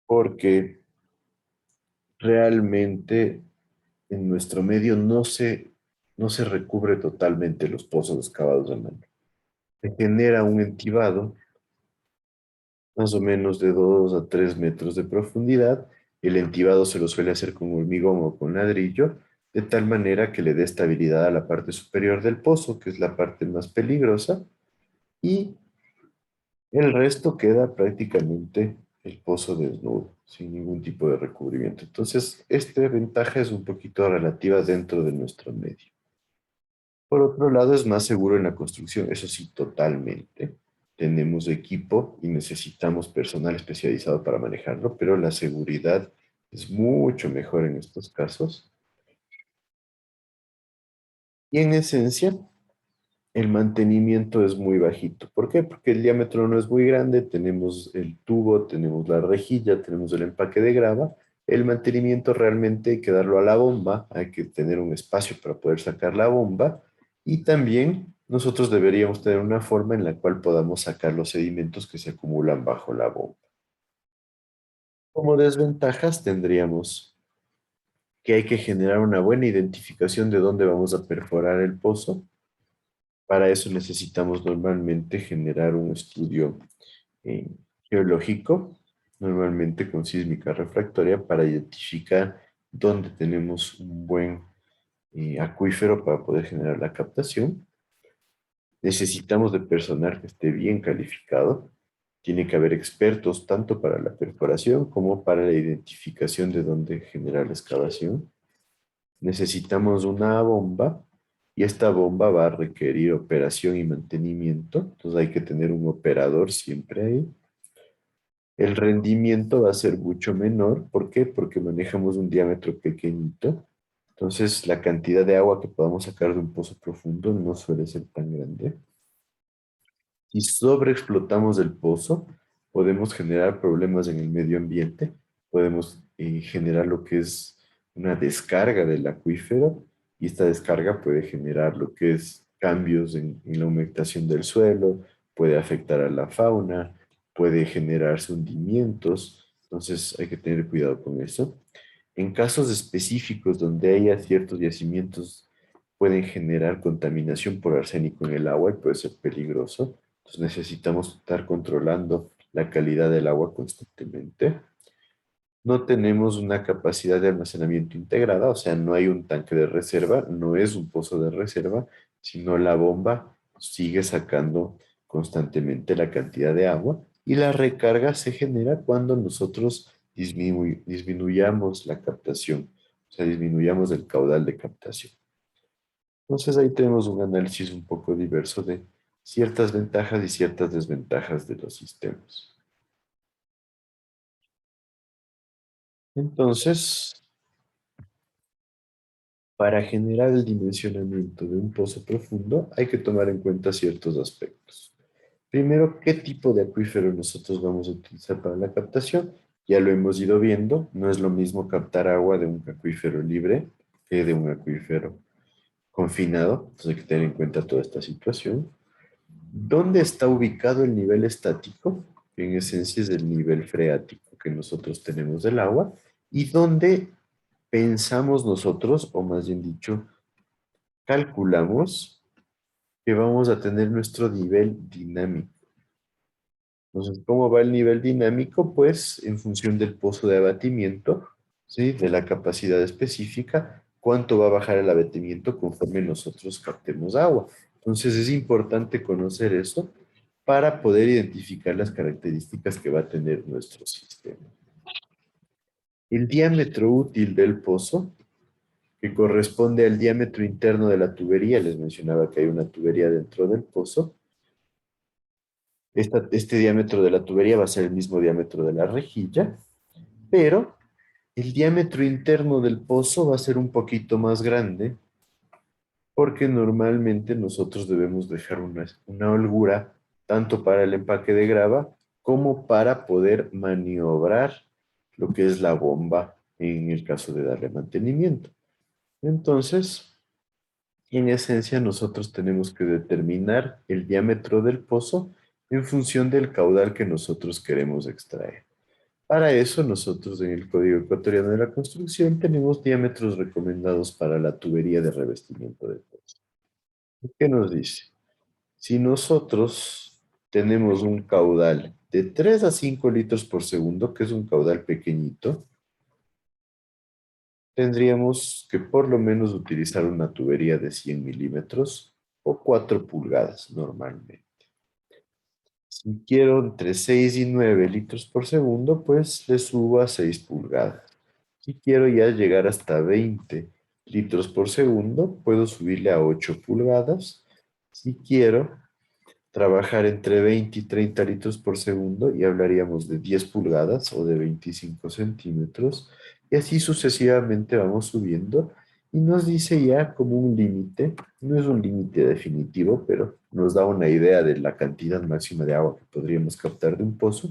porque realmente en nuestro medio no se recubre totalmente los pozos excavados a mano. Se genera un entibado más o menos de 2 a 3 metros de profundidad. El entibado se lo suele hacer con hormigón o con ladrillo, de tal manera que le dé estabilidad a la parte superior del pozo, que es la parte más peligrosa, y el resto queda prácticamente el pozo desnudo, sin ningún tipo de recubrimiento. Entonces, esta ventaja es un poquito relativa dentro de nuestro medio. Por otro lado, es más seguro en la construcción, eso sí, totalmente. Tenemos equipo y necesitamos personal especializado para manejarlo, pero la seguridad es mucho mejor en estos casos. Y en esencia, el mantenimiento es muy bajito. ¿Por qué? Porque el diámetro no es muy grande, tenemos el tubo, tenemos la rejilla, tenemos el empaque de grava. El mantenimiento realmente hay que darlo a la bomba, hay que tener un espacio para poder sacar la bomba y también nosotros deberíamos tener una forma en la cual podamos sacar los sedimentos que se acumulan bajo la bomba. Como desventajas tendríamos que hay que generar una buena identificación de dónde vamos a perforar el pozo. Para eso necesitamos normalmente generar un estudio geológico, normalmente con sísmica refractoria, para identificar dónde tenemos un buen acuífero para poder generar la captación. Necesitamos de personal que esté bien calificado. Tiene que haber expertos tanto para la perforación como para la identificación de dónde generar la excavación. Necesitamos una bomba y esta bomba va a requerir operación y mantenimiento. Entonces hay que tener un operador siempre ahí. El rendimiento va a ser mucho menor. ¿Por qué? Porque manejamos un diámetro pequeñito. Entonces la cantidad de agua que podamos sacar de un pozo profundo no suele ser tan grande. Si sobreexplotamos el pozo, podemos generar problemas en el medio ambiente. Podemos generar lo que es una descarga del acuífero y esta descarga puede generar lo que es cambios en la humectación del suelo, puede afectar a la fauna, puede generarse hundimientos. Entonces hay que tener cuidado con eso. En casos específicos donde haya ciertos yacimientos, pueden generar contaminación por arsénico en el agua y puede ser peligroso. Entonces necesitamos estar controlando la calidad del agua constantemente. No tenemos una capacidad de almacenamiento integrada, o sea, no hay un tanque de reserva, no es un pozo de reserva, sino la bomba sigue sacando constantemente la cantidad de agua y la recarga se genera cuando nosotros disminuyamos la captación, o sea, disminuyamos el caudal de captación. Entonces ahí tenemos un análisis un poco diverso de ciertas ventajas y ciertas desventajas de los sistemas. Entonces, para generar el dimensionamiento de un pozo profundo hay que tomar en cuenta ciertos aspectos. Primero, ¿qué tipo de acuífero nosotros vamos a utilizar para la captación? Ya lo hemos ido viendo, no es lo mismo captar agua de un acuífero libre que de un acuífero confinado, entonces hay que tener en cuenta toda esta situación. ¿Dónde está ubicado el nivel estático? En esencia es el nivel freático que nosotros tenemos del agua. ¿Y dónde pensamos nosotros, o más bien dicho, calculamos que vamos a tener nuestro nivel dinámico? Entonces, ¿cómo va el nivel dinámico? Pues en función del pozo de abatimiento, ¿sí? De la capacidad específica, cuánto va a bajar el abatimiento conforme nosotros captemos agua. Entonces es importante conocer eso para poder identificar las características que va a tener nuestro sistema. El diámetro útil del pozo, que corresponde al diámetro interno de la tubería, les mencionaba que hay una tubería dentro del pozo. Este diámetro de la tubería va a ser el mismo diámetro de la rejilla, pero el diámetro interno del pozo va a ser un poquito más grande porque normalmente nosotros debemos dejar una holgura tanto para el empaque de grava como para poder maniobrar lo que es la bomba en el caso de darle mantenimiento. Entonces, en esencia, nosotros tenemos que determinar el diámetro del pozo en función del caudal que nosotros queremos extraer. Para eso nosotros en el Código Ecuatoriano de la Construcción tenemos diámetros recomendados para la tubería de revestimiento de pozo. ¿Qué nos dice? Si nosotros tenemos un caudal de 3 a 5 litros por segundo, que es un caudal pequeñito, tendríamos que por lo menos utilizar una tubería de 100 milímetros o 4 pulgadas normalmente. Si quiero entre 6 y 9 litros por segundo, pues le subo a 6 pulgadas. Si quiero ya llegar hasta 20 litros por segundo, puedo subirle a 8 pulgadas. Si quiero trabajar entre 20 y 30 litros por segundo, y hablaríamos de 10 pulgadas o de 25 centímetros, y así sucesivamente vamos subiendo, y nos dice ya como un límite, no es un límite definitivo, pero nos da una idea de la cantidad máxima de agua que podríamos captar de un pozo,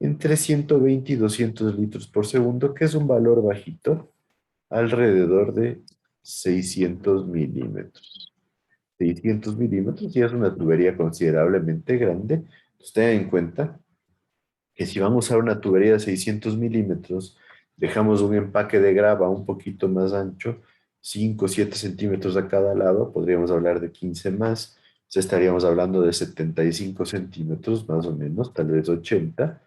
entre 120 y 200 litros por segundo, que es un valor bajito, alrededor de 600 milímetros. 600 milímetros ya es una tubería considerablemente grande. Entonces, tengan en cuenta que si vamos a usar una tubería de 600 milímetros, dejamos un empaque de grava un poquito más ancho, 5 o 7 centímetros a cada lado, podríamos hablar de 15 más, entonces estaríamos hablando de 75 centímetros más o menos, tal vez 80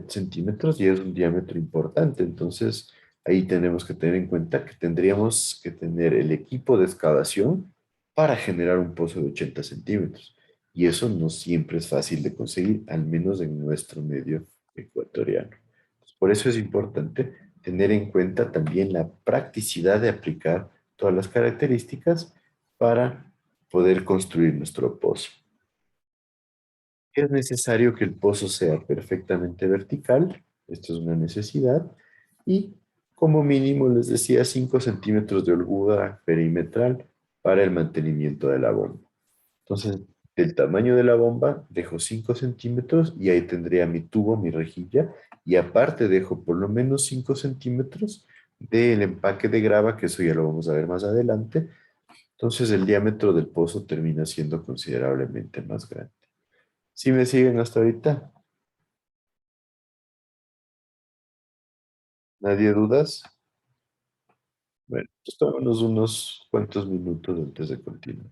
centímetros, y es un diámetro importante. Entonces ahí tenemos que tener en cuenta que tendríamos que tener el equipo de excavación para generar un pozo de 80 centímetros. Y eso no siempre es fácil de conseguir, al menos en nuestro medio ecuatoriano. Por eso es importante tener en cuenta también la practicidad de aplicar todas las características para poder construir nuestro pozo. Es necesario que el pozo sea perfectamente vertical, esto es una necesidad, y como mínimo les decía 5 centímetros de holgura perimetral para el mantenimiento de la bomba. Entonces, del tamaño de la bomba, dejo 5 centímetros y ahí tendría mi tubo, mi rejilla, y aparte dejo por lo menos 5 centímetros del empaque de grava, que eso ya lo vamos a ver más adelante. Entonces, el diámetro del pozo termina siendo considerablemente más grande. ¿Sí me siguen hasta ahorita? ¿Nadie dudas? Bueno, pues tomémonos unos cuantos minutos antes de continuar.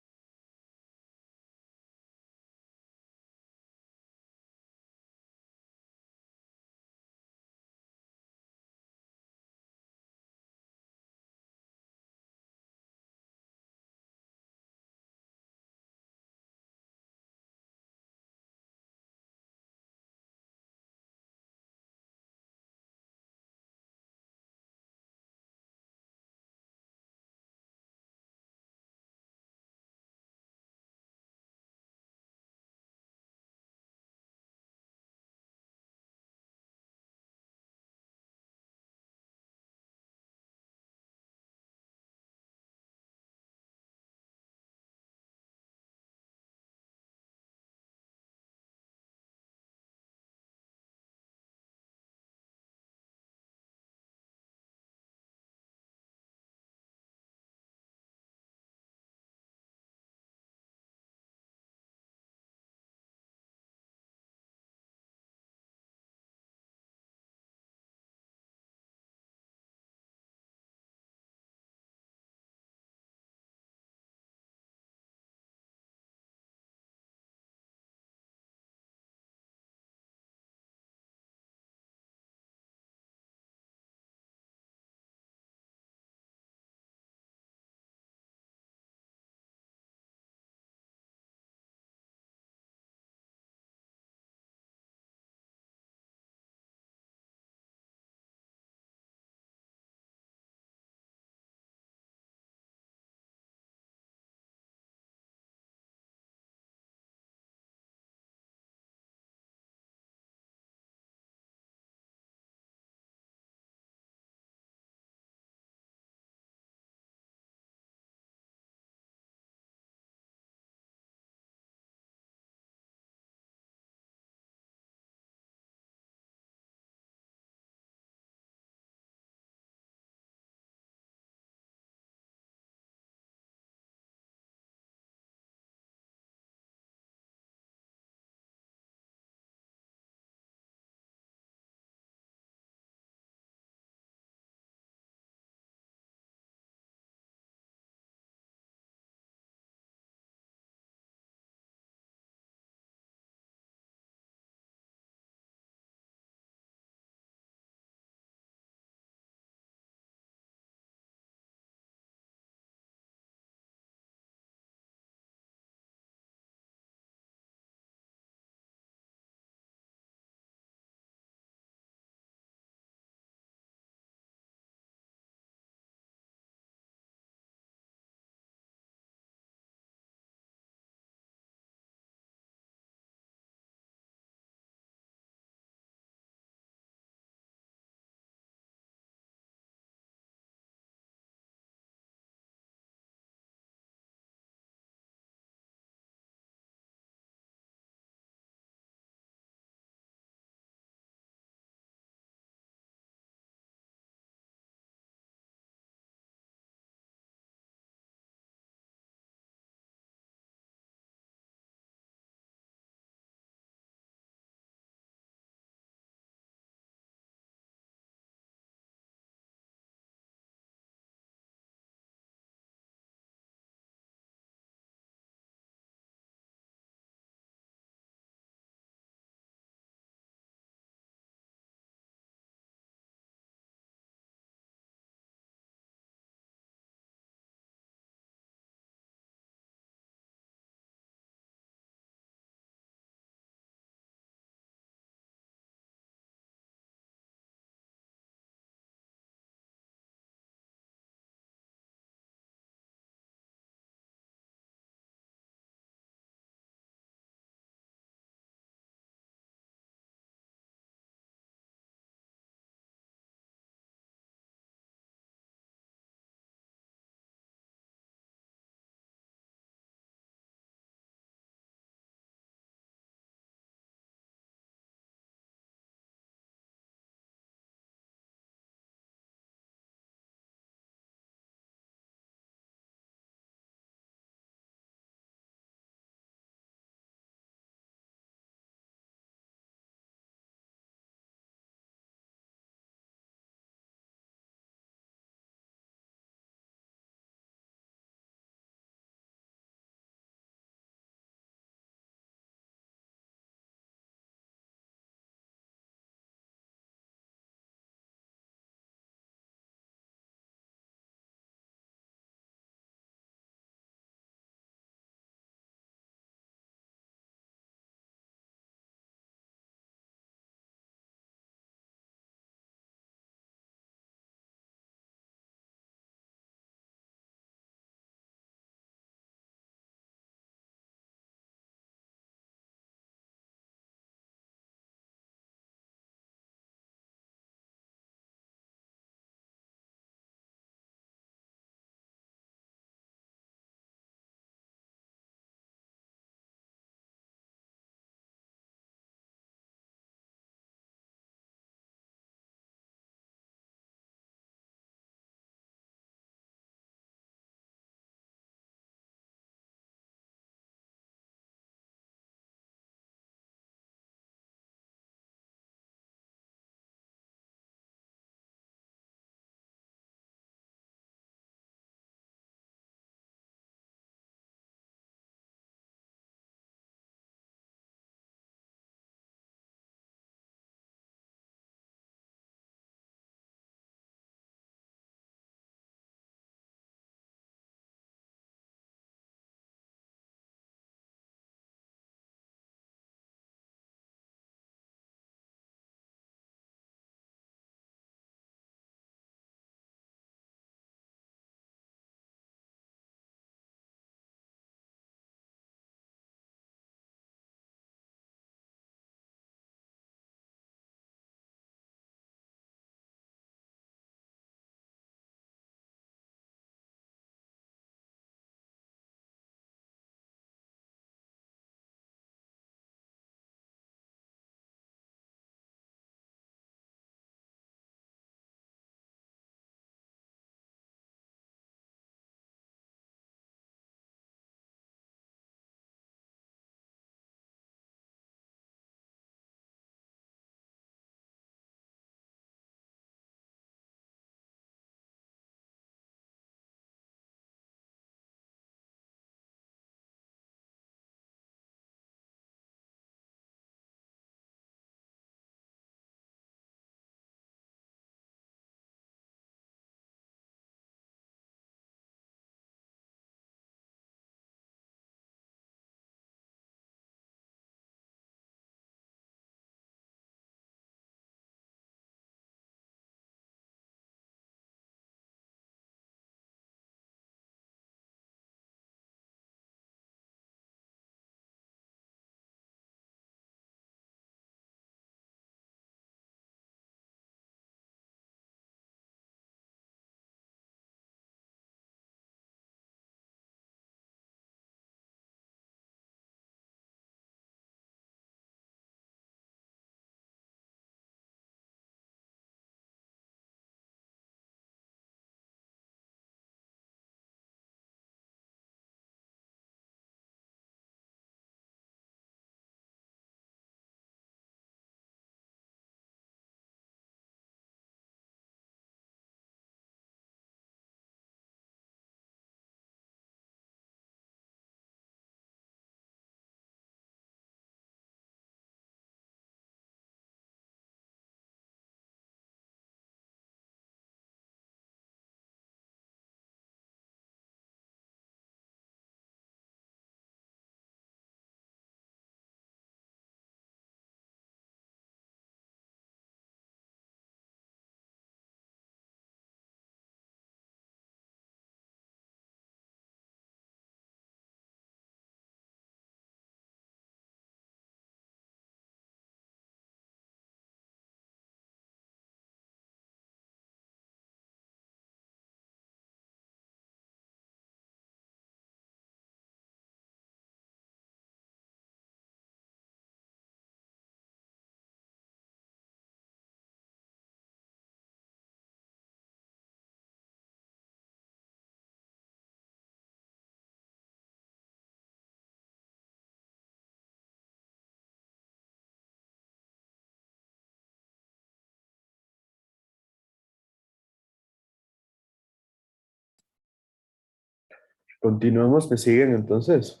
Continuamos, ¿me siguen entonces?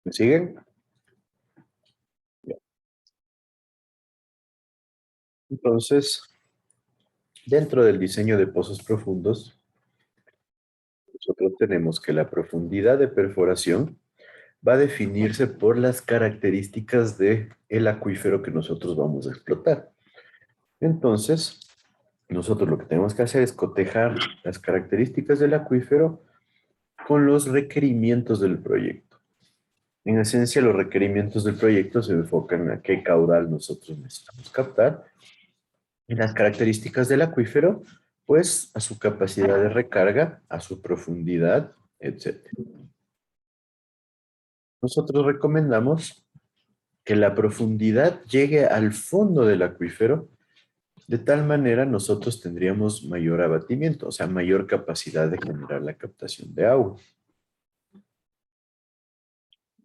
¿Me siguen? Ya. Entonces, dentro del diseño de pozos profundos, nosotros tenemos que la profundidad de perforación va a definirse por las características del acuífero que nosotros vamos a explotar. Entonces, nosotros lo que tenemos que hacer es cotejar las características del acuífero con los requerimientos del proyecto. En esencia, los requerimientos del proyecto se enfocan a qué caudal nosotros necesitamos captar y las características del acuífero, pues a su capacidad de recarga, a su profundidad, etc. Nosotros recomendamos que la profundidad llegue al fondo del acuífero. De tal manera nosotros tendríamos mayor abatimiento, o sea, mayor capacidad de generar la captación de agua.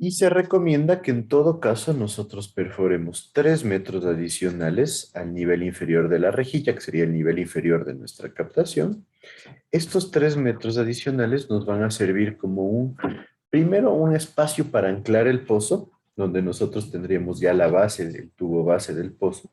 Y se recomienda que en todo caso nosotros perforemos 3 metros adicionales al nivel inferior de la rejilla, que sería el nivel inferior de nuestra captación. Estos 3 metros adicionales nos van a servir como primero un espacio para anclar el pozo, donde nosotros tendríamos ya la base, el tubo base del pozo.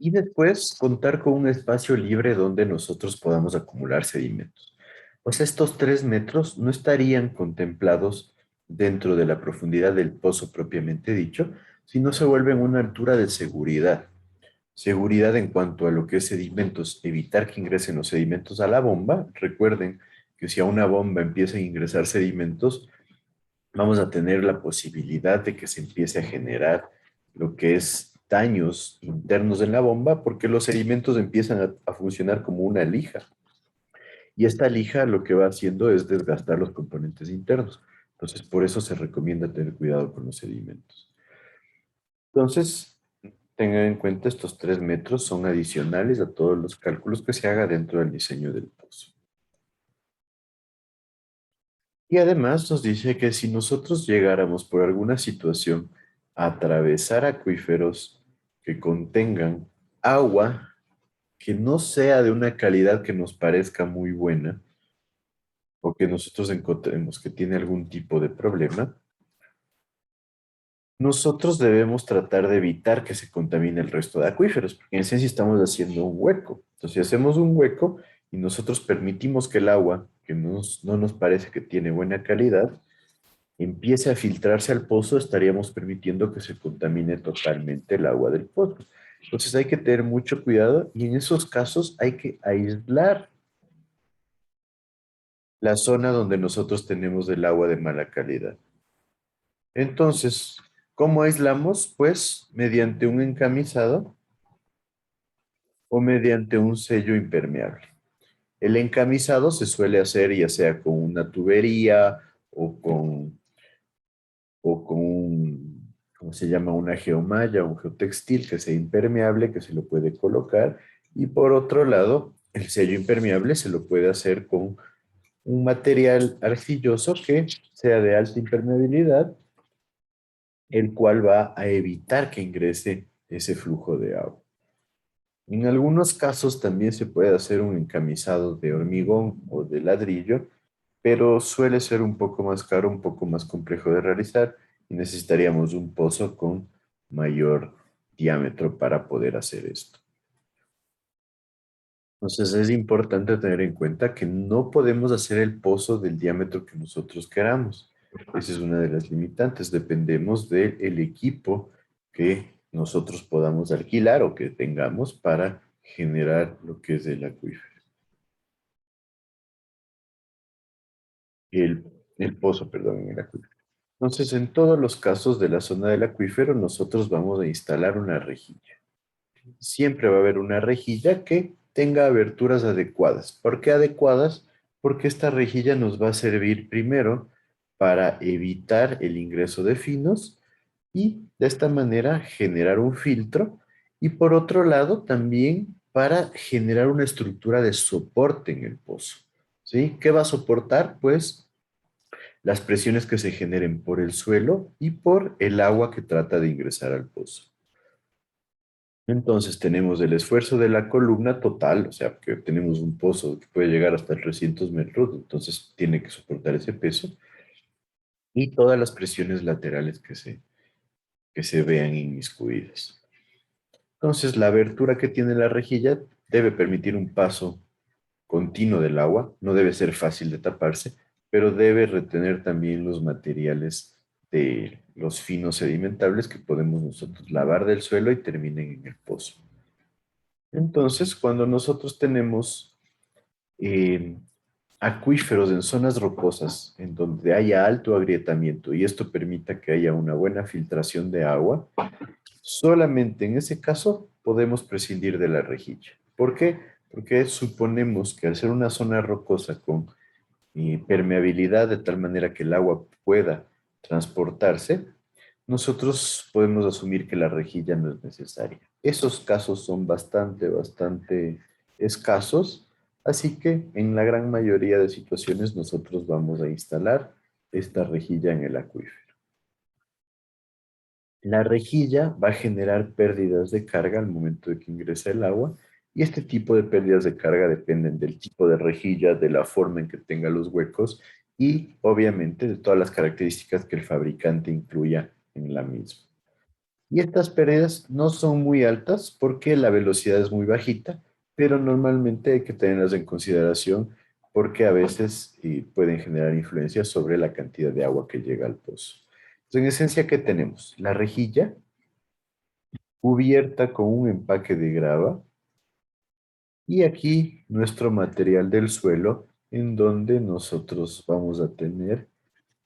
Y después contar con un espacio libre donde nosotros podamos acumular sedimentos. Pues estos 3 metros no estarían contemplados dentro de la profundidad del pozo propiamente dicho, sino se vuelven una altura de seguridad. Seguridad en cuanto a lo que es sedimentos, evitar que ingresen los sedimentos a la bomba. Recuerden que si a una bomba empiezan a ingresar sedimentos, vamos a tener la posibilidad de que se empiece a generar lo que es daños internos en la bomba, porque los sedimentos empiezan a funcionar como una lija. Y esta lija lo que va haciendo es desgastar los componentes internos. Entonces, por eso se recomienda tener cuidado con los sedimentos. Entonces, tengan en cuenta estos 3 metros son adicionales a todos los cálculos que se haga dentro del diseño del pozo. Y además nos dice que si nosotros llegáramos por alguna situación a atravesar acuíferos que contengan agua que no sea de una calidad que nos parezca muy buena o que nosotros encontremos que tiene algún tipo de problema, nosotros debemos tratar de evitar que se contamine el resto de acuíferos, porque en esencia estamos haciendo un hueco. Entonces, si hacemos un hueco y nosotros permitimos que el agua, que no nos parece que tiene buena calidad, empiece a filtrarse al pozo, estaríamos permitiendo que se contamine totalmente el agua del pozo. Entonces hay que tener mucho cuidado y en esos casos hay que aislar la zona donde nosotros tenemos el agua de mala calidad. Entonces, ¿cómo aislamos? Pues mediante un encamisado o mediante un sello impermeable. El encamisado se suele hacer ya sea con una tubería o con un, ¿cómo se llama? Una geomalla, un geotextil que sea impermeable, que se lo puede colocar. Y por otro lado, el sello impermeable se lo puede hacer con un material arcilloso que sea de alta impermeabilidad, el cual va a evitar que ingrese ese flujo de agua. En algunos casos también se puede hacer un encamisado de hormigón o de ladrillo, pero suele ser un poco más caro, un poco más complejo de realizar y necesitaríamos un pozo con mayor diámetro para poder hacer esto. Entonces es importante tener en cuenta que no podemos hacer el pozo del diámetro que nosotros queramos. Esa es una de las limitantes. Dependemos del equipo que nosotros podamos alquilar o que tengamos para generar lo que es el acuífero. El pozo, perdón, en el acuífero. Entonces, en todos los casos de la zona del acuífero, nosotros vamos a instalar una rejilla. Siempre va a haber una rejilla que tenga aberturas adecuadas. ¿Por qué adecuadas? Porque esta rejilla nos va a servir primero para evitar el ingreso de finos y de esta manera generar un filtro y por otro lado también para generar una estructura de soporte en el pozo. ¿Sí? ¿Qué va a soportar? Pues las presiones que se generen por el suelo y por el agua que trata de ingresar al pozo. Entonces tenemos el esfuerzo de la columna total, o sea, que tenemos un pozo que puede llegar hasta 300 metros, entonces tiene que soportar ese peso, y todas las presiones laterales que se vean inmiscuidas. Entonces la abertura que tiene la rejilla debe permitir un paso continuo del agua, no debe ser fácil de taparse, pero debe retener también los materiales de los finos sedimentables que podemos nosotros lavar del suelo y terminen en el pozo. Entonces, cuando nosotros tenemos acuíferos en zonas rocosas, en donde haya alto agrietamiento y esto permita que haya una buena filtración de agua, solamente en ese caso podemos prescindir de la rejilla. ¿Por qué? Porque suponemos que al ser una zona rocosa con permeabilidad de tal manera que el agua pueda transportarse, nosotros podemos asumir que la rejilla no es necesaria. Esos casos son bastante escasos, así que en la gran mayoría de situaciones nosotros vamos a instalar esta rejilla en el acuífero. La rejilla va a generar pérdidas de carga al momento de que ingresa el agua y este tipo de pérdidas de carga dependen del tipo de rejilla, de la forma en que tenga los huecos y obviamente de todas las características que el fabricante incluya en la misma. Y estas pérdidas no son muy altas porque la velocidad es muy bajita, pero normalmente hay que tenerlas en consideración porque a veces pueden generar influencia sobre la cantidad de agua que llega al pozo. Entonces, en esencia, ¿qué tenemos? La rejilla cubierta con un empaque de grava y aquí nuestro material del suelo en donde nosotros vamos a tener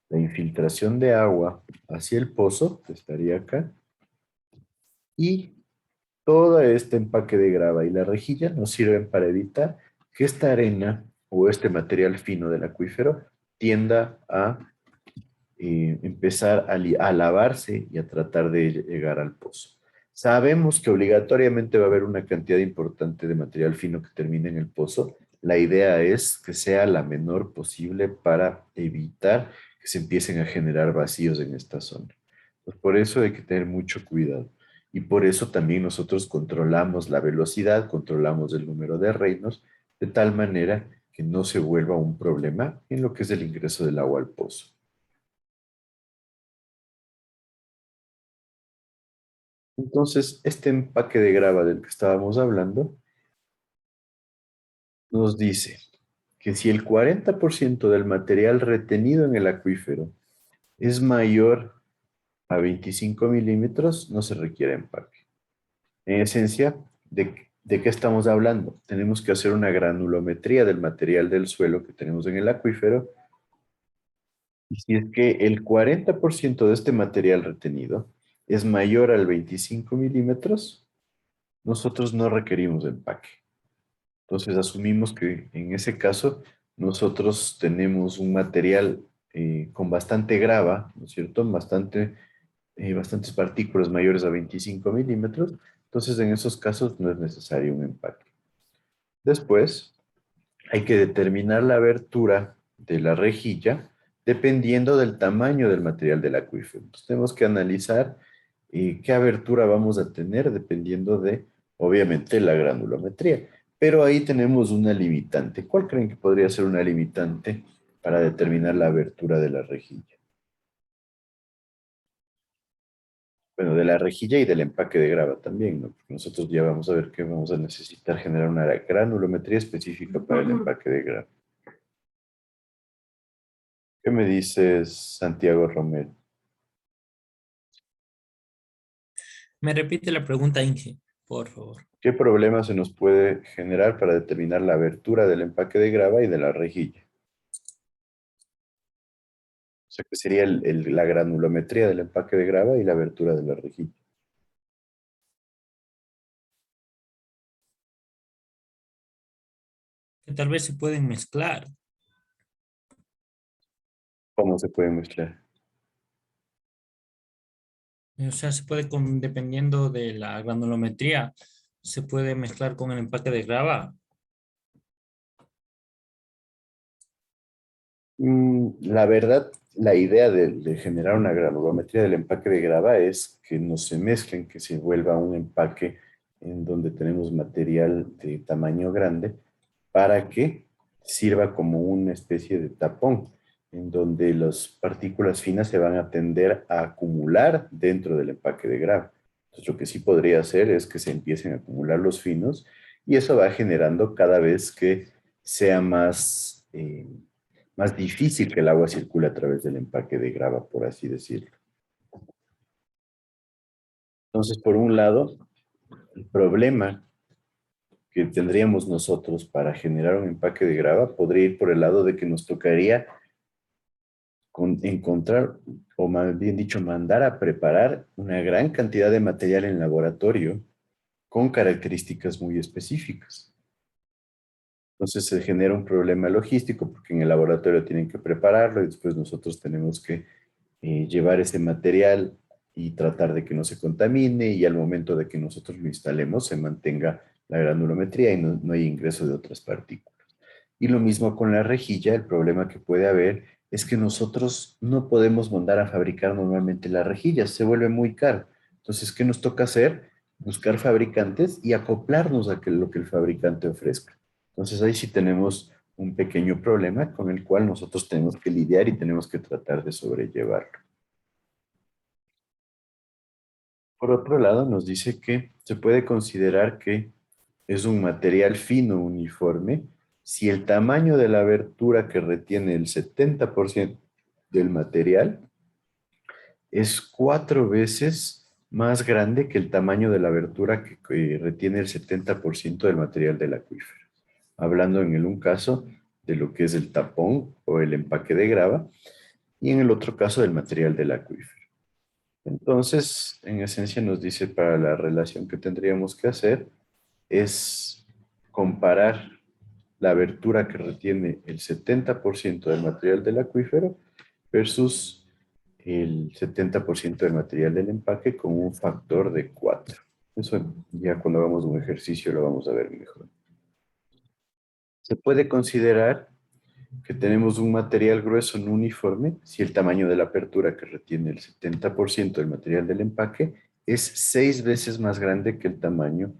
la infiltración de agua hacia el pozo, que estaría acá, y todo este empaque de grava y la rejilla nos sirven para evitar que esta arena o este material fino del acuífero tienda a empezar a lavarse y a tratar de llegar al pozo. Sabemos que obligatoriamente va a haber una cantidad importante de material fino que termine en el pozo. La idea es que sea la menor posible para evitar que se empiecen a generar vacíos en esta zona. Pues por eso hay que tener mucho cuidado. Y por eso también nosotros controlamos la velocidad, controlamos el número de reinos, de tal manera que no se vuelva un problema en lo que es el ingreso del agua al pozo. Entonces, este empaque de grava del que estábamos hablando nos dice que si el 40% del material retenido en el acuífero es mayor a 25 milímetros, no se requiere empaque. En esencia, ¿de qué estamos hablando? Tenemos que hacer una granulometría del material del suelo que tenemos en el acuífero. Y si es que el 40% de este material retenido es mayor al 25 milímetros, nosotros no requerimos empaque. Entonces asumimos que en ese caso nosotros tenemos un material con bastante grava, ¿no es cierto? Bastantes partículas mayores a 25 milímetros. Entonces en esos casos no es necesario un empaque. Después hay que determinar la abertura de la rejilla dependiendo del tamaño del material del acuífero. Entonces tenemos que analizar qué abertura vamos a tener dependiendo de, obviamente, la granulometría. Pero ahí tenemos una limitante. ¿Cuál creen que podría ser una limitante para determinar la abertura de la rejilla? Bueno, de la rejilla y del empaque de grava también, ¿no? Porque nosotros ya vamos a ver que vamos a necesitar generar una granulometría específica para el empaque de grava. ¿Qué me dices, Santiago Romero? Me repite la pregunta, Inge, por favor. ¿Qué problema se nos puede generar para determinar la abertura del empaque de grava y de la rejilla? O sea, que sería la granulometría del empaque de grava y la abertura de la rejilla. Que tal vez se pueden mezclar. ¿Cómo se pueden mezclar? O sea, se puede, dependiendo de la granulometría, se puede mezclar con el empaque de grava. La verdad, la idea de generar una granulometría del empaque de grava es que no se mezclen, que se vuelva un empaque en donde tenemos material de tamaño grande, para que sirva como una especie de tapón, en donde las partículas finas se van a tender a acumular dentro del empaque de grava. Entonces, lo que sí podría hacer es que se empiecen a acumular los finos, y eso va generando cada vez que sea más difícil que el agua circule a través del empaque de grava, por así decirlo. Entonces, por un lado, el problema que tendríamos nosotros para generar un empaque de grava podría ir por el lado de que nos tocaría encontrar, o más bien dicho, mandar a preparar una gran cantidad de material en laboratorio con características muy específicas. Entonces se genera un problema logístico porque en el laboratorio tienen que prepararlo y después nosotros tenemos que llevar ese material y tratar de que no se contamine, y al momento de que nosotros lo instalemos se mantenga la granulometría y no hay ingreso de otras partículas. Y lo mismo con la rejilla. El problema que puede haber es que nosotros no podemos mandar a fabricar normalmente las rejillas, se vuelve muy caro. Entonces, ¿qué nos toca hacer? Buscar fabricantes y acoplarnos a lo que el fabricante ofrezca. Entonces ahí sí tenemos un pequeño problema con el cual nosotros tenemos que lidiar y tenemos que tratar de sobrellevarlo. Por otro lado, nos dice que se puede considerar que es un material fino uniforme si el tamaño de la abertura que retiene el 70% del material es 4 veces más grande que el tamaño de la abertura que retiene el 70% del material del acuífero. Hablando en un caso de lo que es el tapón o el empaque de grava, y en el otro caso del material del acuífero. Entonces, en esencia nos dice, para la relación que tendríamos que hacer es comparar la abertura que retiene el 70% del material del acuífero versus el 70% del material del empaque con un factor de 4. Eso ya cuando hagamos un ejercicio lo vamos a ver mejor. Se puede considerar que tenemos un material grueso no uniforme si el tamaño de la apertura que retiene el 70% del material del empaque es 6 veces más grande que el tamaño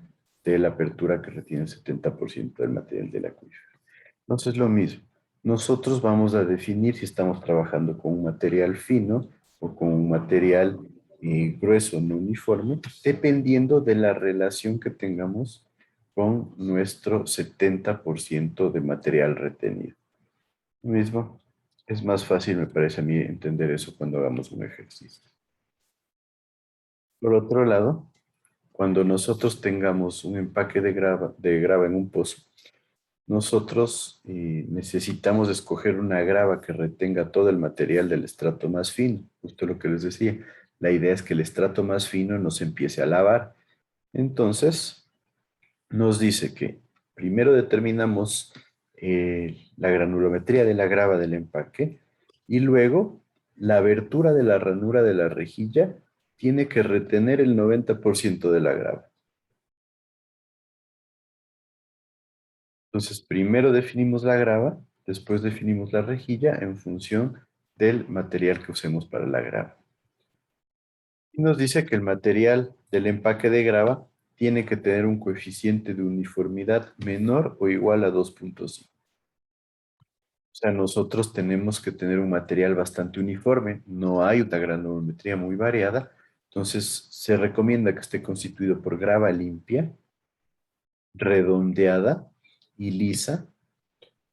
de la apertura que retiene el 70% del material del acuífero. Entonces, lo mismo. Nosotros vamos a definir si estamos trabajando con un material fino o con un material grueso no uniforme, dependiendo de la relación que tengamos con nuestro 70% de material retenido. Lo mismo, es más fácil, me parece a mí, entender eso cuando hagamos un ejercicio. Por otro lado, cuando nosotros tengamos un empaque de grava en un pozo, nosotros necesitamos escoger una grava que retenga todo el material del estrato más fino. Justo lo que les decía, la idea es que el estrato más fino no se empiece a lavar. Entonces, nos dice que primero determinamos la granulometría de la grava del empaque, y luego la abertura de la ranura de la rejilla tiene que retener el 90% de la grava. Entonces, primero definimos la grava, después definimos la rejilla en función del material que usemos para la grava. Y nos dice que el material del empaque de grava tiene que tener un coeficiente de uniformidad menor o igual a 2.5. O sea, nosotros tenemos que tener un material bastante uniforme, no hay una granulometría muy variada, entonces se recomienda que esté constituido por grava limpia, redondeada y lisa,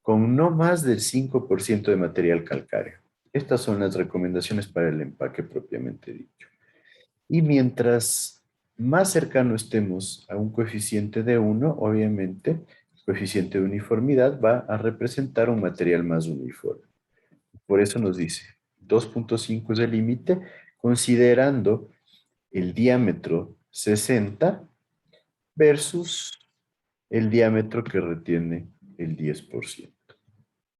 con no más del 5% de material calcáreo. Estas son las recomendaciones para el empaque propiamente dicho. Y mientras más cercano estemos a un coeficiente de 1, obviamente, el coeficiente de uniformidad va a representar un material más uniforme. Por eso nos dice 2.5 es el límite, considerando el diámetro 60 versus el diámetro que retiene el 10%.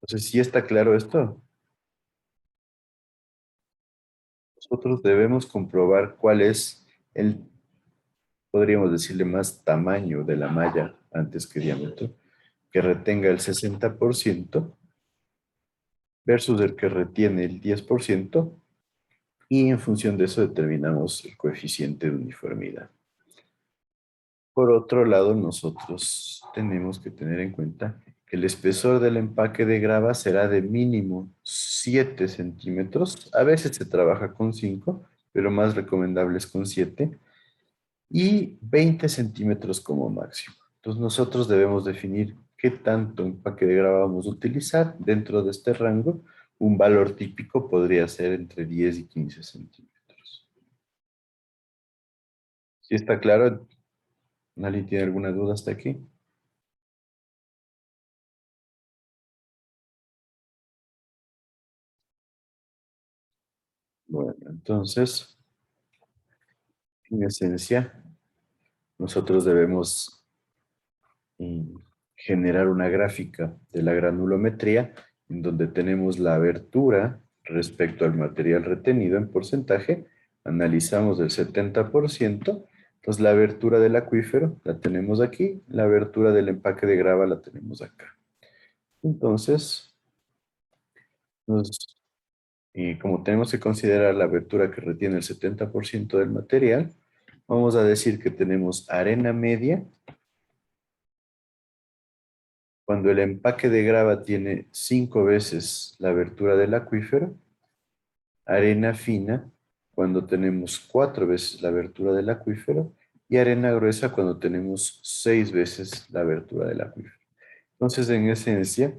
Entonces, ¿sí está claro esto? Nosotros debemos comprobar cuál es el, podríamos decirle, más tamaño de la malla antes que diámetro, que retenga el 60% versus el que retiene el 10%, y en función de eso determinamos el coeficiente de uniformidad. Por otro lado, nosotros tenemos que tener en cuenta que el espesor del empaque de grava será de mínimo 7 centímetros. A veces se trabaja con 5, pero más recomendable es con 7. Y 20 centímetros como máximo. Entonces nosotros debemos definir qué tanto empaque de grava vamos a utilizar dentro de este rango. Un valor típico podría ser entre 10 y 15 centímetros. ¿Sí está claro? ¿Nadie tiene alguna duda hasta aquí? Bueno, entonces, en esencia, nosotros debemos generar una gráfica de la granulometría en donde tenemos la abertura respecto al material retenido en porcentaje, analizamos el 70%, entonces la abertura del acuífero la tenemos aquí, la abertura del empaque de grava la tenemos acá. Entonces, y como tenemos que considerar la abertura que retiene el 70% del material, vamos a decir que tenemos arena media. Cuando el empaque de grava tiene 5 veces la abertura del acuífero, arena fina cuando tenemos 4 veces la abertura del acuífero y arena gruesa cuando tenemos 6 veces la abertura del acuífero. Entonces, en esencia,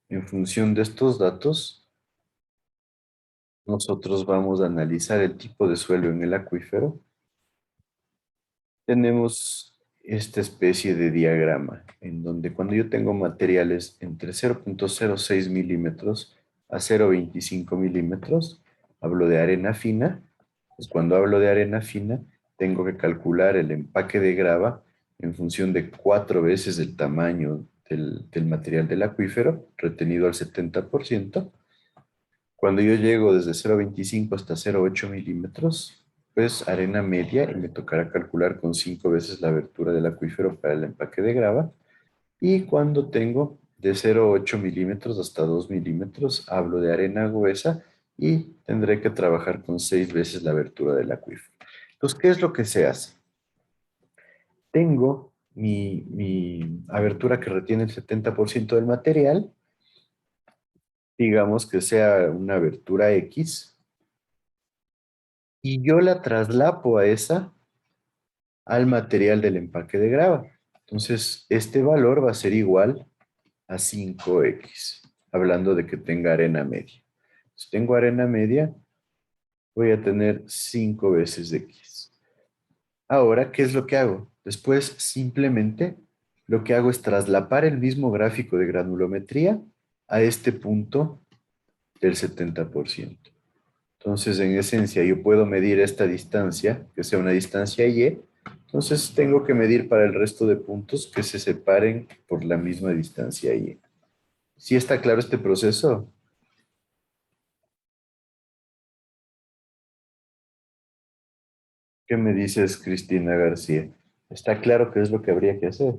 en función de estos datos, nosotros vamos a analizar el tipo de suelo en el acuífero. Tenemos esta especie de diagrama en donde cuando yo tengo materiales entre 0.06 milímetros a 0.25 milímetros, hablo de arena fina. Pues cuando hablo de arena fina, tengo que calcular el empaque de grava en función de 4 veces el tamaño del material del acuífero, retenido al 70%. Cuando yo llego desde 0.25 hasta 0.8 milímetros, pues arena media y me tocará calcular con 5 veces la abertura del acuífero para el empaque de grava. Y cuando tengo de 0.8 milímetros hasta 2 milímetros, hablo de arena gruesa y tendré que trabajar con 6 veces la abertura del acuífero. Entonces, ¿qué es lo que se hace? Tengo mi abertura que retiene el 70% del material, digamos que sea una abertura X, y yo la traslapo a esa al material del empaque de grava. Entonces, este valor va a ser igual a 5X, hablando de que tenga arena media. Si tengo arena media, voy a tener 5 veces X. Ahora, ¿qué es lo que hago? Después, simplemente, lo que hago es traslapar el mismo gráfico de granulometría a este punto del 70%. Entonces, en esencia, yo puedo medir esta distancia, que sea una distancia Y. Entonces, tengo que medir para el resto de puntos que se separen por la misma distancia Y. ¿Sí está claro este proceso? ¿Qué me dices, Cristina García? ¿Está claro qué es lo que habría que hacer?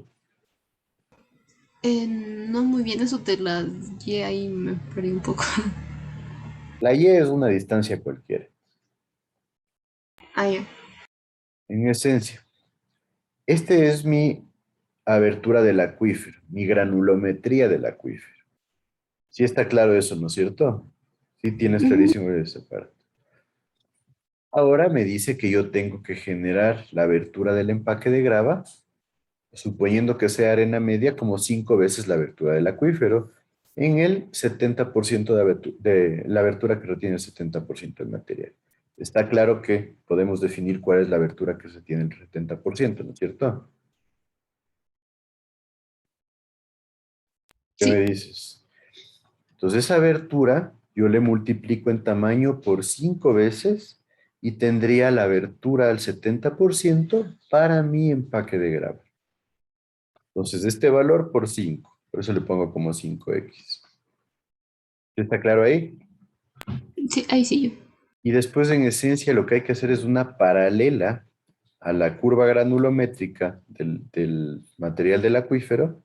No muy bien eso de las y ahí me perdí un poco. La Y es una distancia cualquiera. Ah, ya. En esencia, este es mi abertura del acuífero, mi granulometría del acuífero. Sí está claro eso, ¿no es cierto? Sí tienes clarísimo esa parte. Ahora me dice que yo tengo que generar la abertura del empaque de grava, suponiendo que sea arena media, como 5 veces la abertura del acuífero, en el 70% de la abertura que retiene el 70% del material. Está claro que podemos definir cuál es la abertura que se tiene el 70%, ¿no es cierto? ¿Qué me dices? Entonces esa abertura yo le multiplico en tamaño por 5 veces y tendría la abertura al 70% para mi empaque de grava. Entonces este valor por 5, por eso le pongo como 5X. ¿Está claro ahí? Sí, ahí sí yo. Y después en esencia lo que hay que hacer es una paralela a la curva granulométrica del material del acuífero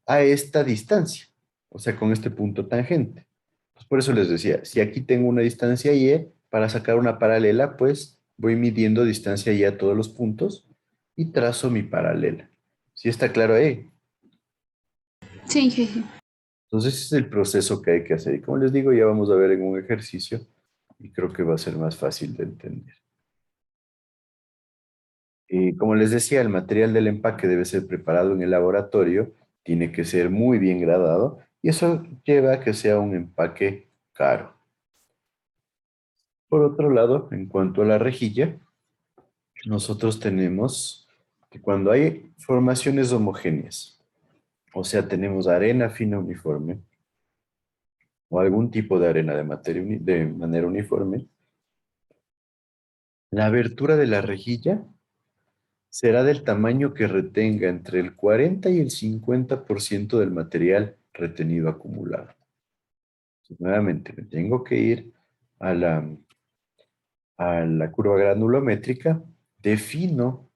a esta distancia, o sea, con este punto tangente. Pues por eso les decía, si aquí tengo una distancia Y, para sacar una paralela, pues voy midiendo distancia Y a todos los puntos y trazo mi paralela. ¿Sí está claro ahí? Sí, jeje. Entonces ese es el proceso que hay que hacer. Y como les digo, ya vamos a ver en un ejercicio y creo que va a ser más fácil de entender. Y como les decía, el material del empaque debe ser preparado en el laboratorio, tiene que ser muy bien gradado y eso lleva a que sea un empaque caro. Por otro lado, en cuanto a la rejilla, nosotros tenemos que cuando hay formaciones homogéneas, o sea, tenemos arena fina uniforme o algún tipo de arena de manera uniforme, la abertura de la rejilla será del tamaño que retenga entre el 40 y el 50% del material retenido acumulado. Entonces, nuevamente, me tengo que ir a la curva granulométrica, defino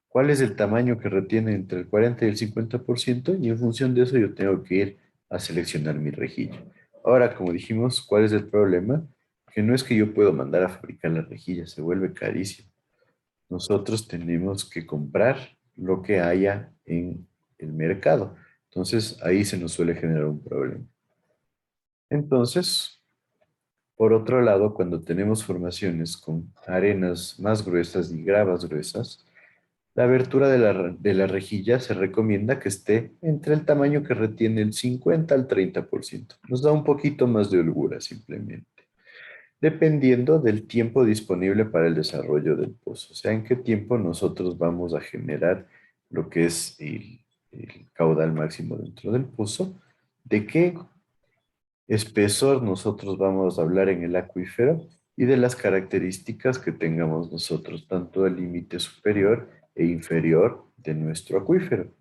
cuál es el tamaño que retiene entre el 40 y el 50% y en función de eso yo tengo que ir a seleccionar mi rejilla. Ahora, como dijimos, ¿cuál es el problema? Que no es que yo puedo mandar a fabricar la rejilla, se vuelve carísimo. Nosotros tenemos que comprar lo que haya en el mercado. Entonces, ahí se nos suele generar un problema. Entonces, por otro lado, cuando tenemos formaciones con arenas más gruesas y gravas gruesas, la abertura de la rejilla se recomienda que esté entre el tamaño que retiene el 50 al 30%. Nos da un poquito más de holgura simplemente, dependiendo del tiempo disponible para el desarrollo del pozo. O sea, en qué tiempo nosotros vamos a generar lo que es el caudal máximo dentro del pozo, de qué espesor nosotros vamos a hablar en el acuífero y de las características que tengamos nosotros, tanto el límite superior e inferior de nuestro acuífero.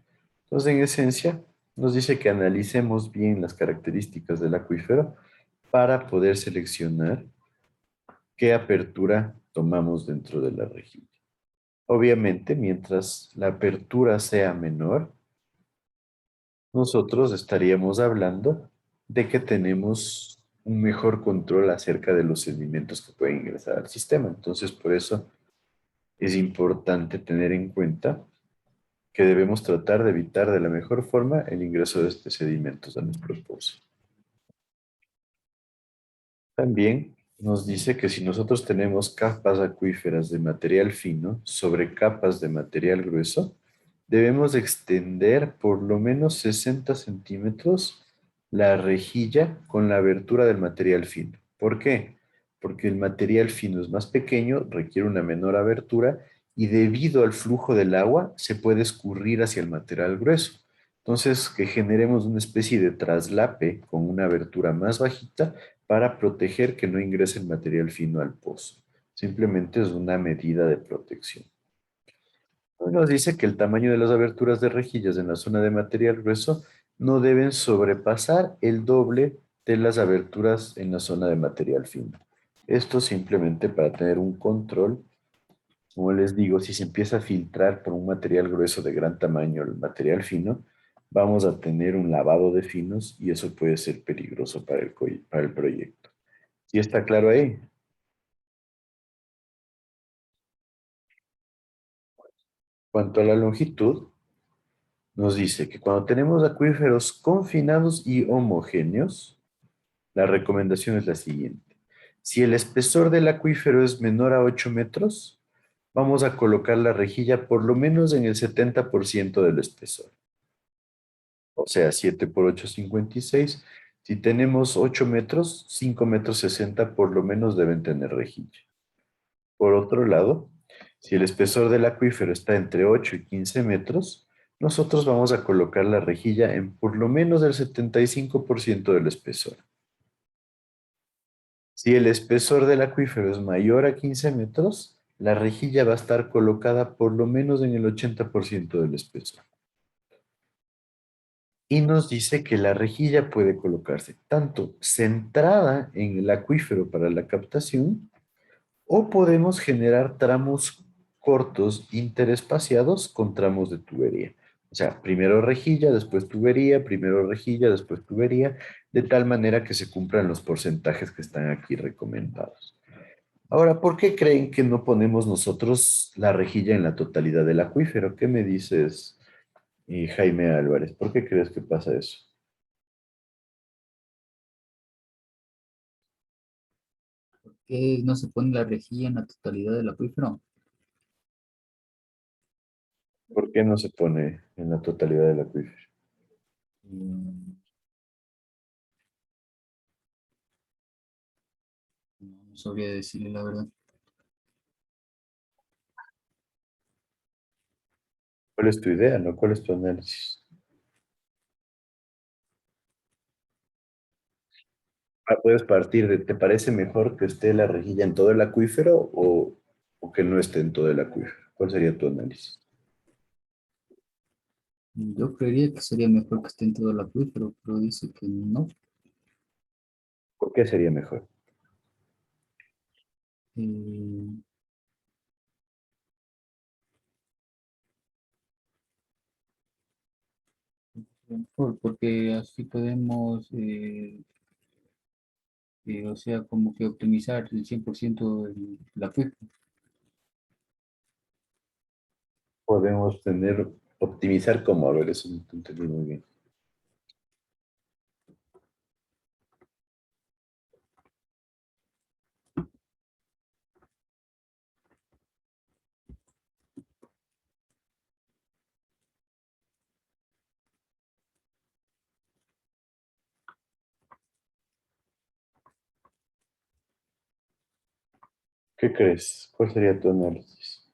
Entonces, en esencia, nos dice que analicemos bien las características del acuífero para poder seleccionar qué apertura tomamos dentro de la rejilla. Obviamente, mientras la apertura sea menor, nosotros estaríamos hablando de que tenemos un mejor control acerca de los sedimentos que pueden ingresar al sistema. Entonces, por eso es importante tener en cuenta que debemos tratar de evitar de la mejor forma el ingreso de estos sedimentos a nuestro pozo. También nos dice que si nosotros tenemos capas acuíferas de material fino sobre capas de material grueso, debemos extender por lo menos 60 centímetros la rejilla con la abertura del material fino. ¿Por qué? Porque el material fino es más pequeño, requiere una menor abertura y debido al flujo del agua se puede escurrir hacia el material grueso. Entonces, que generemos una especie de traslape con una abertura más bajita para proteger que no ingrese el material fino al pozo. Simplemente es una medida de protección. Nos dice que el tamaño de las aberturas de rejillas en la zona de material grueso no deben sobrepasar el doble de las aberturas en la zona de material fino. Esto simplemente para tener un control. Como les digo, si se empieza a filtrar por un material grueso de gran tamaño el material fino, vamos a tener un lavado de finos y eso puede ser peligroso para el proyecto. ¿Sí está claro ahí? Cuanto a la longitud, nos dice que cuando tenemos acuíferos confinados y homogéneos, la recomendación es la siguiente. Si el espesor del acuífero es menor a 8 metros, vamos a colocar la rejilla por lo menos en el 70% del espesor. O sea, 7 por 8, 56. Si tenemos 8 metros, 5 metros 60 por lo menos deben tener rejilla. Por otro lado, si el espesor del acuífero está entre 8 y 15 metros, nosotros vamos a colocar la rejilla en por lo menos el 75% del espesor. Si el espesor del acuífero es mayor a 15 metros, la rejilla va a estar colocada por lo menos en el 80% del espesor. Y nos dice que la rejilla puede colocarse tanto centrada en el acuífero para la captación o podemos generar tramos cortos interespaciados con tramos de tubería. O sea, primero rejilla, después tubería, primero rejilla, después tubería, de tal manera que se cumplan los porcentajes que están aquí recomendados. Ahora, ¿por qué creen que no ponemos nosotros la rejilla en la totalidad del acuífero? ¿Qué me dices, Jaime Álvarez? ¿Por qué crees que pasa eso? ¿Qué no se pone la rejilla en la totalidad del acuífero? ¿Por qué no se pone en la totalidad del acuífero? Mm, No sabría decirle la verdad. ¿Cuál es tu idea, no? ¿Cuál es tu análisis? Puedes partir de, ¿te parece mejor que esté la rejilla en todo el acuífero o que no esté en todo el acuífero? ¿Cuál sería tu análisis? Yo creería que sería mejor que esté en todo el acuífero, pero dice que no. ¿Por qué sería mejor? Eh, Porque así podemos, o sea, como que optimizar el 100% el acuífero. Podemos tener, optimizar cómo, a ver, eso no te entendí muy bien. ¿Qué crees? ¿Cuál sería tu análisis?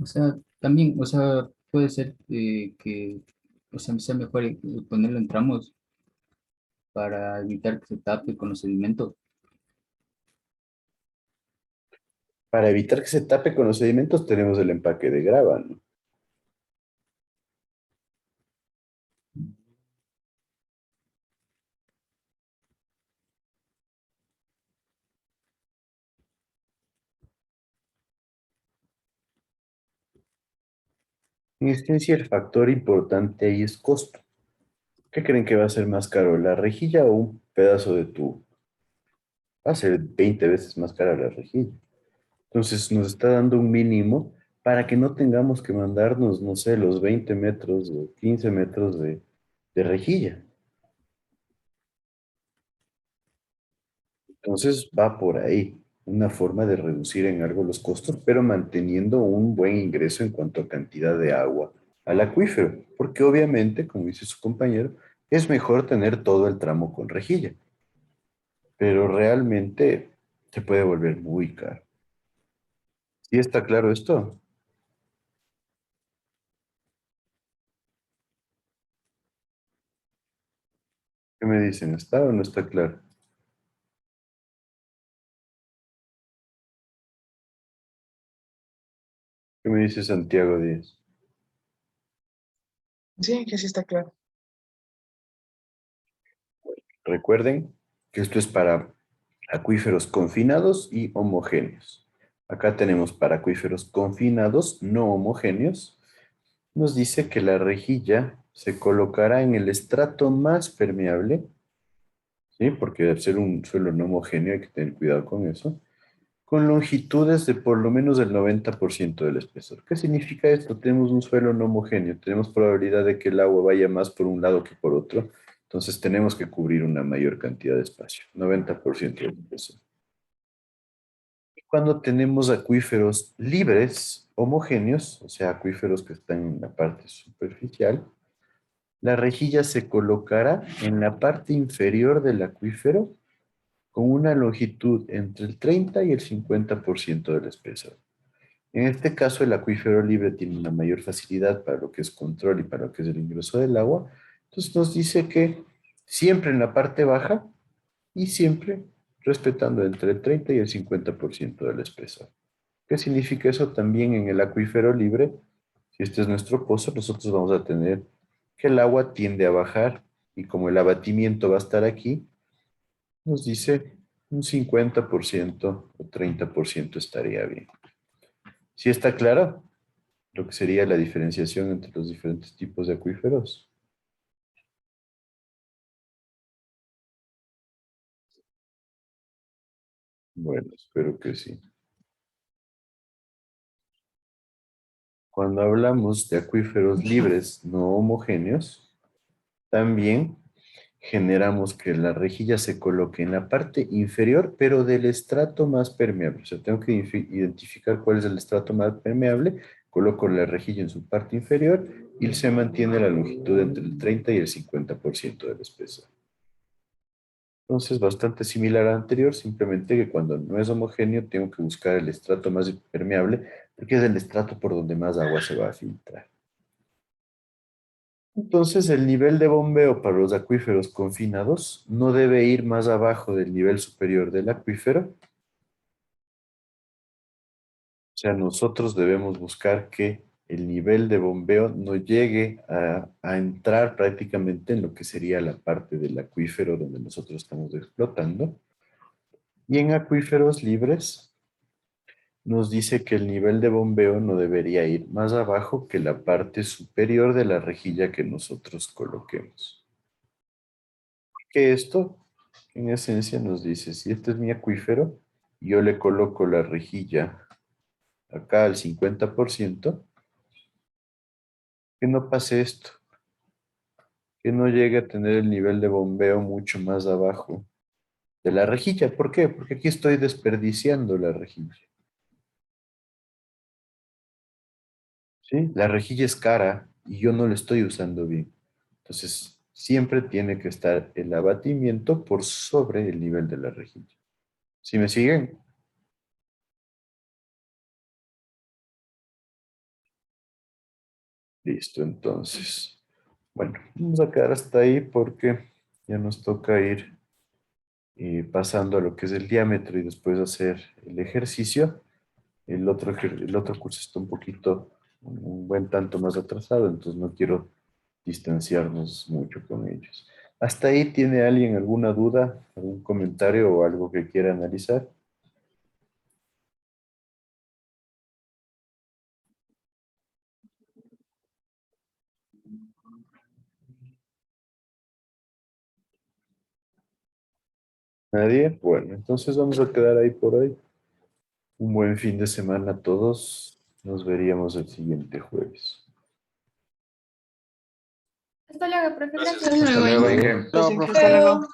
O sea, también, o sea, puede ser que, o sea, sea mejor ponerlo en tramos para evitar que se tape con los sedimentos. Para evitar que se tape con los sedimentos tenemos el empaque de grava, ¿no? En esencia, el factor importante ahí es costo. ¿Qué creen que va a ser más caro, la rejilla o un pedazo de tubo? Va a ser 20 veces más cara la rejilla. Entonces nos está dando un mínimo para que no tengamos que mandarnos, no sé, los 20 metros o 15 metros de rejilla. Entonces va por ahí, una forma de reducir en algo los costos, pero manteniendo un buen ingreso en cuanto a cantidad de agua al acuífero, porque obviamente, como dice su compañero, es mejor tener todo el tramo con rejilla, pero realmente se puede volver muy caro. ¿Sí está claro esto? ¿Qué me dicen? ¿Está o no está claro? ¿Qué me dice Santiago Díaz? Sí, que sí está claro. Recuerden que esto es para acuíferos confinados y homogéneos. Acá tenemos para acuíferos confinados no homogéneos. Nos dice que la rejilla se colocará en el estrato más permeable, ¿sí? Porque al ser un suelo no homogéneo hay que tener cuidado con eso, con longitudes de por lo menos el 90% del espesor. ¿Qué significa esto? Tenemos un suelo no homogéneo, tenemos probabilidad de que el agua vaya más por un lado que por otro, entonces tenemos que cubrir una mayor cantidad de espacio, 90% del espesor. Y cuando tenemos acuíferos libres, homogéneos, o sea, acuíferos que están en la parte superficial, la rejilla se colocará en la parte inferior del acuífero con una longitud entre el 30 y el 50% del espesor. En este caso, el acuífero libre tiene una mayor facilidad para lo que es control y para lo que es el ingreso del agua. Entonces nos dice que siempre en la parte baja y siempre respetando entre el 30 y el 50% del espesor. ¿Qué significa eso también en el acuífero libre? Si este es nuestro pozo, nosotros vamos a tener que el agua tiende a bajar y como el abatimiento va a estar aquí, nos dice Un 50% o 30% estaría bien. ¿Sí está claro lo que sería la diferenciación entre los diferentes tipos de acuíferos? Bueno, espero que sí. Cuando hablamos de acuíferos libres no homogéneos, también generamos que la rejilla se coloque en la parte inferior, pero del estrato más permeable. O sea, tengo que identificar cuál es el estrato más permeable, coloco la rejilla en su parte inferior y se mantiene la longitud entre el 30 y el 50% del espesor. Entonces, bastante similar al anterior, simplemente que cuando no es homogéneo tengo que buscar el estrato más permeable, porque es el estrato por donde más agua se va a filtrar. Entonces, el nivel de bombeo para los acuíferos confinados no debe ir más abajo del nivel superior del acuífero. O sea, nosotros debemos buscar que el nivel de bombeo no llegue a entrar prácticamente en lo que sería la parte del acuífero donde nosotros estamos explotando. Y en acuíferos libres nos dice que el nivel de bombeo no debería ir más abajo que la parte superior de la rejilla que nosotros coloquemos. Que esto, en esencia, nos dice, si este es mi acuífero, yo le coloco la rejilla acá al 50%, que no pase esto, que no llegue a tener el nivel de bombeo mucho más abajo de la rejilla. ¿Por qué? Porque aquí estoy desperdiciando la rejilla. ¿Sí? La rejilla es cara y yo no la estoy usando bien. Entonces, siempre tiene que estar el abatimiento por sobre el nivel de la rejilla. ¿Sí me siguen? Listo, entonces. Bueno, vamos a quedar hasta ahí porque ya nos toca ir pasando a lo que es el diámetro y después hacer el ejercicio. El otro curso está un poquito, un buen tanto más atrasado, entonces no quiero distanciarnos mucho con ellos. ¿Hasta ahí tiene alguien alguna duda, algún comentario o algo que quiera analizar? ¿Nadie? Bueno, entonces vamos a quedar ahí por hoy. Un buen fin de semana a todos. Nos veríamos el siguiente jueves. Hasta luego, profe. Gracias. Hasta luego, Hasta luego, Inge. Inge. Hasta luego.